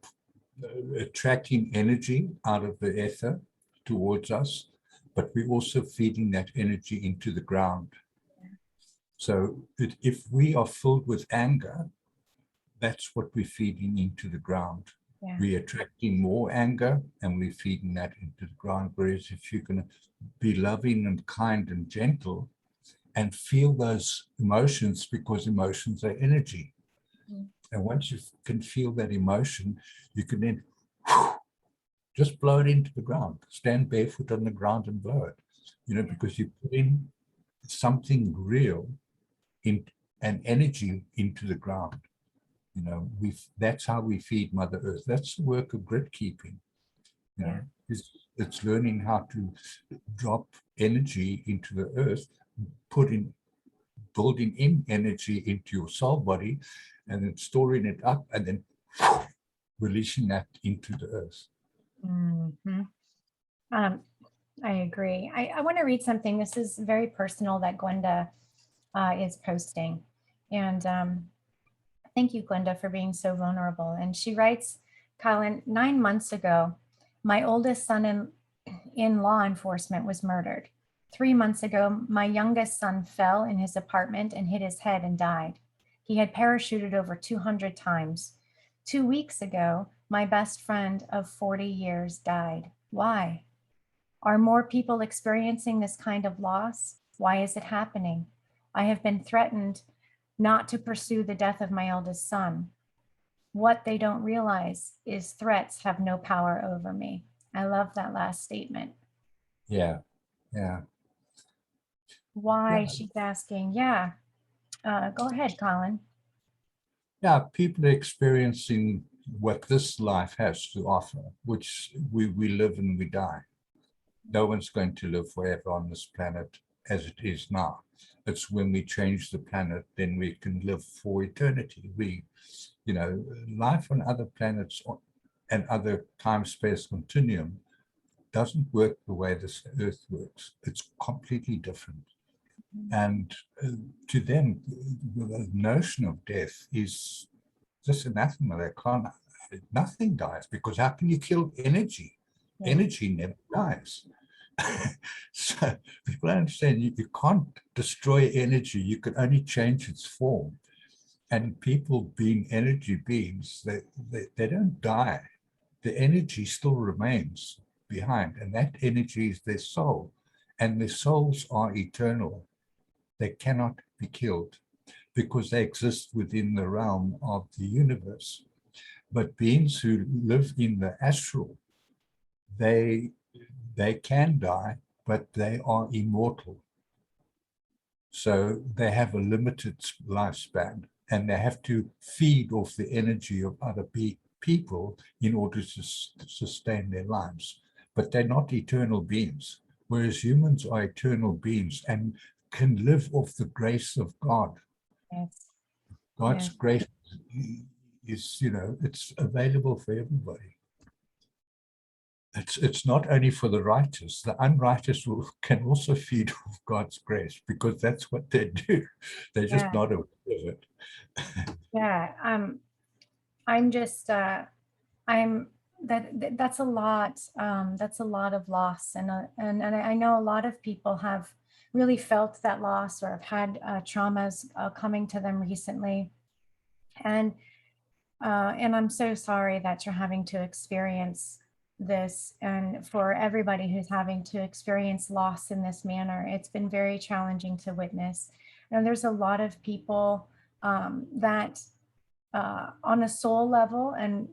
attracting energy out of the ether towards us, but we're also feeding that energy into the ground. So if we are filled with anger, that's what we're feeding into the ground. Yeah. We're attracting more anger and we're feeding that into the ground. Whereas if you're going to be loving and kind and gentle and feel those emotions, because emotions are energy. Mm. And once you can feel that emotion, you can then just blow it into the ground, stand barefoot on the ground and blow it, because you put in something real, in an energy into the ground. That's how we feed Mother Earth. That's the work of grid keeping. Yeah. It's learning how to drop energy into the earth, building in energy into your soul body, and then storing it up, and then releasing that into the earth. Mm-hmm. I agree. I want to read something. This is very personal that Glenda is posting. And thank you, Glenda, for being so vulnerable. And she writes, Colin, 9 months ago, my oldest son in law enforcement was murdered. 3 months ago, my youngest son fell in his apartment and hit his head and died. He had parachuted over 200 times. 2 weeks ago, my best friend of 40 years died. Why? Are more people experiencing this kind of loss? Why is it happening? I have been threatened not to pursue the death of my eldest son. What they don't realize is threats have no power over me. I love that last statement. Yeah. Why, Yeah. she's asking. Yeah. Go ahead, Colin. Yeah, people are experiencing what this life has to offer, which we live and we die. No one's going to live forever on this planet as it is now. It's when we change the planet, then we can live for eternity. Life on other planets and other time-space continuum doesn't work the way this Earth works. It's completely different. And to them, the notion of death is just anathema. Nothing dies, because how can you kill energy? Yeah. Energy never dies. So people understand you can't destroy energy. You can only change its form. And people being energy beings, they don't die. The energy still remains behind, and that energy is their soul. And their souls are eternal. They cannot be killed because they exist within the realm of the universe. But beings who live in the astral, they can die, but they are immortal. So they have a limited lifespan, and they have to feed off the energy of other people in order to sustain their lives. But they're not eternal beings, whereas humans are eternal beings and can live off the grace of God. Yes. God's Yeah. grace is, it's available for everybody. It's not only for the righteous. The unrighteous can also feed off God's grace, because that's what they do. They're just not aware of it. Yeah. I'm just that's a lot. That's a lot of loss, and I know a lot of people have really felt that loss or have had traumas coming to them recently, and I'm so sorry that you're having to experience this, and for everybody who's having to experience loss in this manner. It's been very challenging to witness, and there's a lot of people that on a soul level, and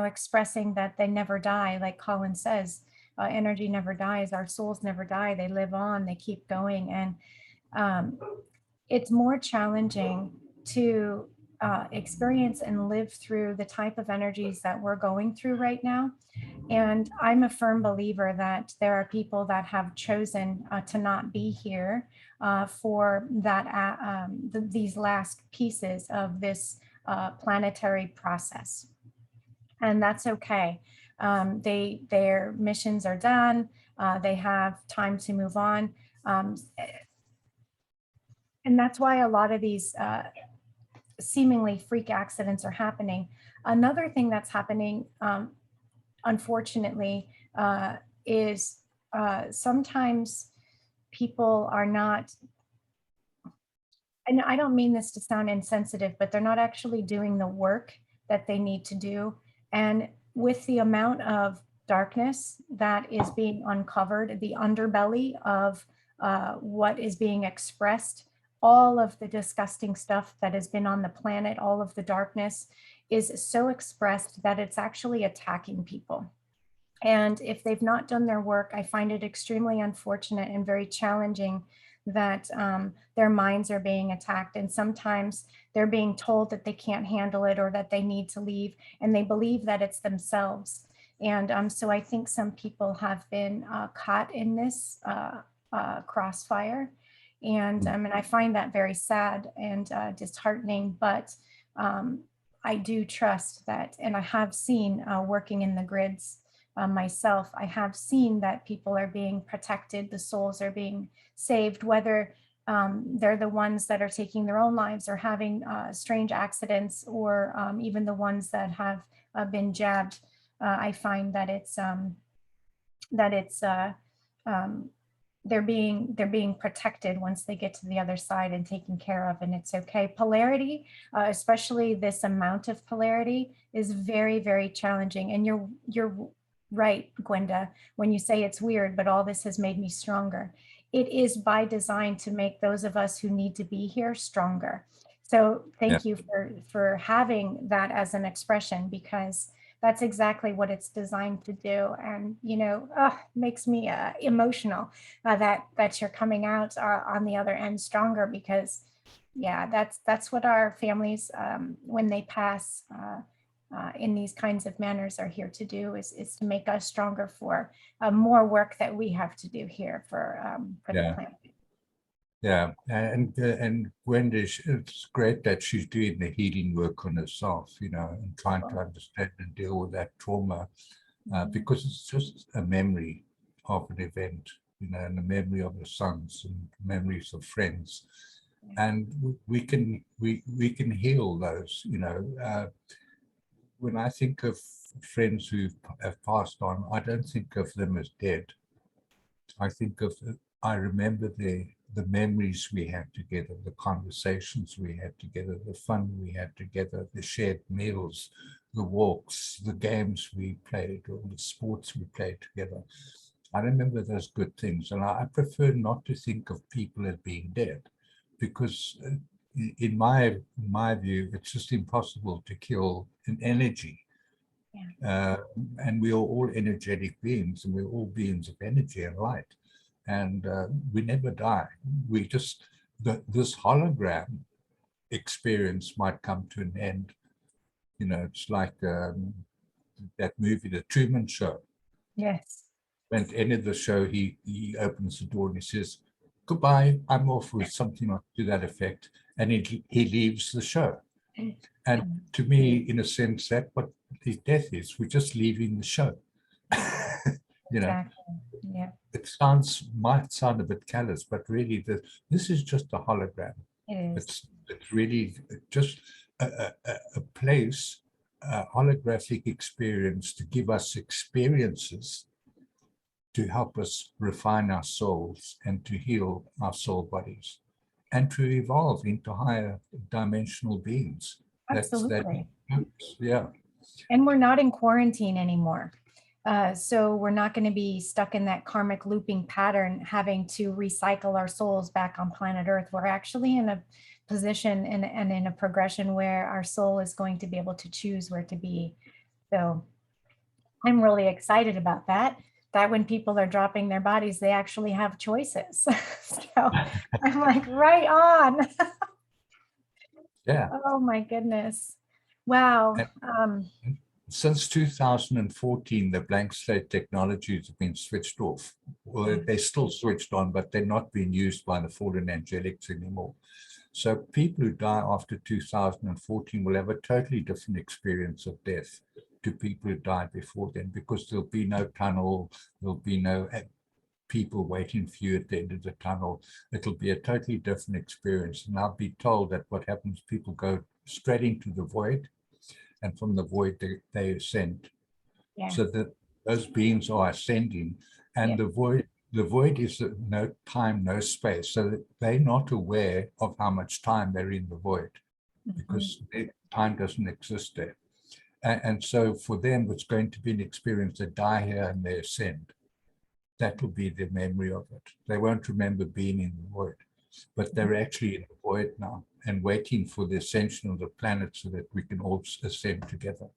expressing that they never die, like Colin says, energy never dies, our souls never die, they live on, they keep going. And it's more challenging to experience and live through the type of energies that we're going through right now. And I'm a firm believer that there are people that have chosen to not be here for that these last pieces of this planetary process. And that's okay. Their missions are done. They have time to move on. And that's why a lot of these seemingly freak accidents are happening. Another thing that's happening, unfortunately, is sometimes people are not, and I don't mean this to sound insensitive, but they're not actually doing the work that they need to do. And with the amount of darkness that is being uncovered, the underbelly of what is being expressed, all of the disgusting stuff that has been on the planet, all of the darkness is so expressed that it's actually attacking people. And if they've not done their work, I find it extremely unfortunate and very challenging that their minds are being attacked. And sometimes they're being told that they can't handle it or that they need to leave, and they believe that it's themselves. And so I think some people have been caught in this crossfire. And I find that very sad and disheartening. But I do trust that, and I have seen working in the grids myself, I have seen that people are being protected, the souls are being saved, whether they're the ones that are taking their own lives or having strange accidents, or even the ones that have been jabbed. I find that they're being protected once they get to the other side and taken care of, and it's okay. Polarity, especially this amount of polarity, is very, very challenging. And you're right, Gwenda, when you say it's weird, but all this has made me stronger. It is by design to make those of us who need to be here stronger. So thank you for having that as an expression, because that's exactly what it's designed to do. And, makes me emotional that you're coming out on the other end stronger, because that's what our families, when they pass in these kinds of manners, are here to do, is to make us stronger for more work that we have to do here for the planet. Yeah, and Gwenda, it's great that she's doing the healing work on herself, and trying to understand and deal with that trauma, because it's just a memory of an event, and a memory of the sons and memories of friends, and we can heal those. When I think of friends who have passed on, I don't think of them as dead. I remember the memories we had together, the conversations we had together, the fun we had together, the shared meals, the walks, the games we played, or the sports we played together. I remember those good things, and I prefer not to think of people as being dead, because in my view, it's just impossible to kill an energy. And we are all energetic beings, and we're all beings of energy and light. And we never die. We just, this hologram experience might come to an end. It's like that movie, The Truman Show. Yes. When at the end of the show, he opens the door and he says, "Goodbye, I'm off," with something to that effect. And he leaves the show. And to me, in a sense, that's what his death is. We're just leaving the show. Exactly. Yeah. It might sound a bit callous, but really this is just a hologram. It is. It's really just a place, a holographic experience to give us experiences to help us refine our souls and to heal our soul bodies and to evolve into higher dimensional beings. Absolutely. Yeah. And we're not in quarantine anymore. So we're not going to be stuck in that karmic looping pattern, having to recycle our souls back on planet Earth. We're actually in a position and in a progression where our soul is going to be able to choose where to be. So I'm really excited about that when people are dropping their bodies, they actually have choices. So I'm like, right on. Yeah. Oh my goodness. Wow. Since 2014, the blank slate technologies have been switched off. Well, they're still switched on, but they're not being used by the fallen angelics anymore. So people who die after 2014 will have a totally different experience of death to people who died before then, because there'll be no tunnel, there'll be no people waiting for you at the end of the tunnel. It'll be a totally different experience. And I'll be told that what happens, people go straight into the void, and from the void they ascend. So that those beings are ascending, and the void is no time, no space, so that they're not aware of how much time they're in the void, because time doesn't exist there. And so for them, it's going to be an experience. They die here and they ascend. that will be their memory of it. They won't remember being in the void, but they're actually in the void now and waiting for the ascension of the planet so that we can all ascend together.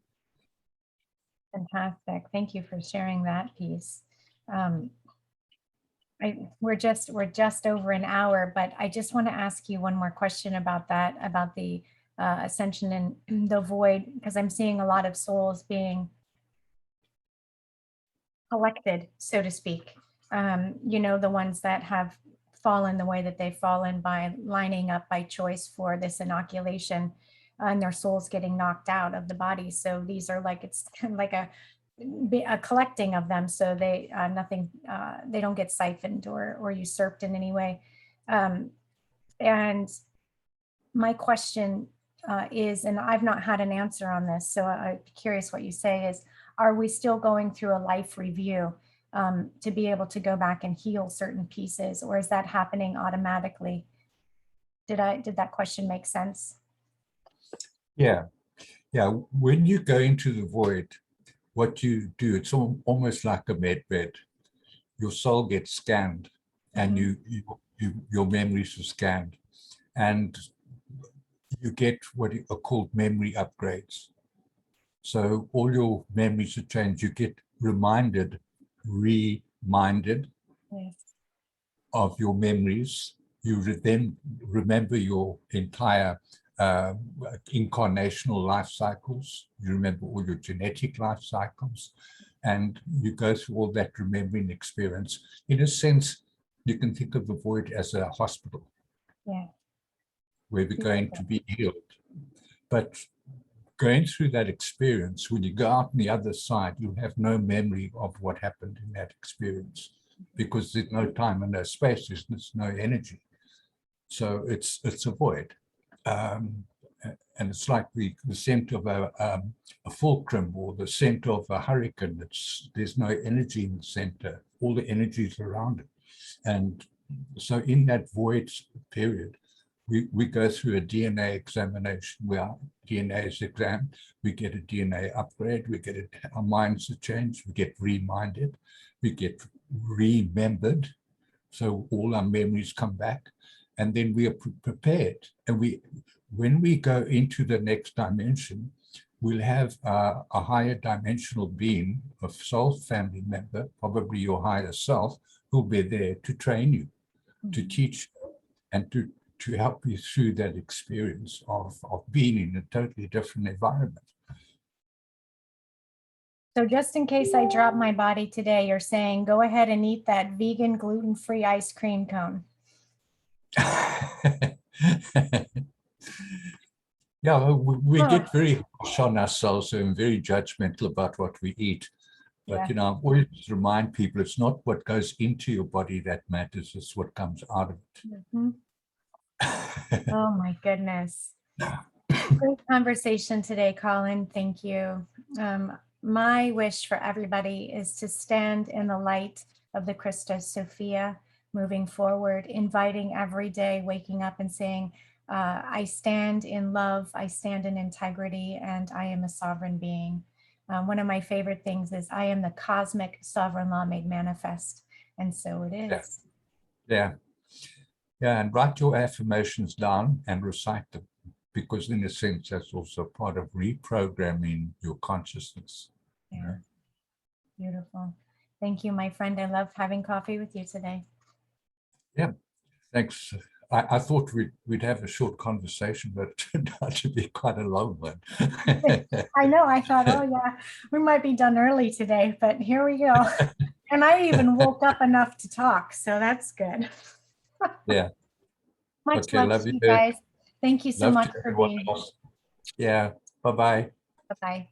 Fantastic. Thank you for sharing that piece. We're just over an hour, but I just want to ask you one more question about that, about the ascension in the void, because I'm seeing a lot of souls being collected, so to speak. You know, the ones that have fallen the way that they've fallen by lining up by choice for this inoculation, and their souls getting knocked out of the body. So these are like, it's kind of like a collecting of them, so they they don't get siphoned or usurped in any way. And my question is, and I've not had an answer on this, so I'm curious what you say, is, are we still going through a life review to be able to go back and heal certain pieces, or is that happening automatically? Did that question make sense? Yeah. When you go into the void, what you do, it's almost like a med bed. Your soul gets scanned, and your memories are scanned, and you get what are called memory upgrades. So all your memories are changed. You get reminded Yes. of your memories. You then remember your entire incarnational life cycles. You remember all your genetic life cycles, and you go through all that remembering experience. In a sense, you can think of the void as a hospital, Yeah. where we're going to be healed. But going through that experience, when you go out on the other side, you have no memory of what happened in that experience, because there's no time and no space, there's no energy. So it's a void. And it's like the center of a fulcrum, or the center of a hurricane. There's no energy in the center. All the energy is around it. And so in that void period, we go through a DNA examination where our DNA is examined. We get a DNA upgrade. Our minds are changed. We get reminded. We get remembered. So all our memories come back. And then we are prepared. And when we go into the next dimension, we'll have a higher dimensional being, a soul family member, probably your higher self, who'll be there to train you, to teach you, and to help you through that experience of being in a totally different environment. So just in case I drop my body today, you're saying go ahead and eat that vegan gluten-free ice cream cone. Yeah, we get very harsh on ourselves and very judgmental about what we eat. But, you know, I always remind people, it's not what goes into your body that matters, it's what comes out of it. Oh my goodness. Great conversation today, Colin. Thank you. My wish for everybody is to stand in the light of the Christus Sophia, moving forward, inviting every day, waking up and saying, I stand in love, I stand in integrity, and I am a sovereign being. One of my favorite things is I am the cosmic sovereign law made manifest. And so it is. Yeah, and write your affirmations down and recite them, because in a sense, that's also part of reprogramming your consciousness. Yeah. Beautiful. Thank you, my friend. I loved having coffee with you today. Yeah, thanks. I thought we'd have a short conversation, but it turned out to be quite a long one. I know. I thought, oh yeah, we might be done early today, but here we go. And I even woke up enough to talk, so that's good. Yeah. Much love to you guys. Thank you so much for being here. Yeah. Bye-bye. Bye-bye.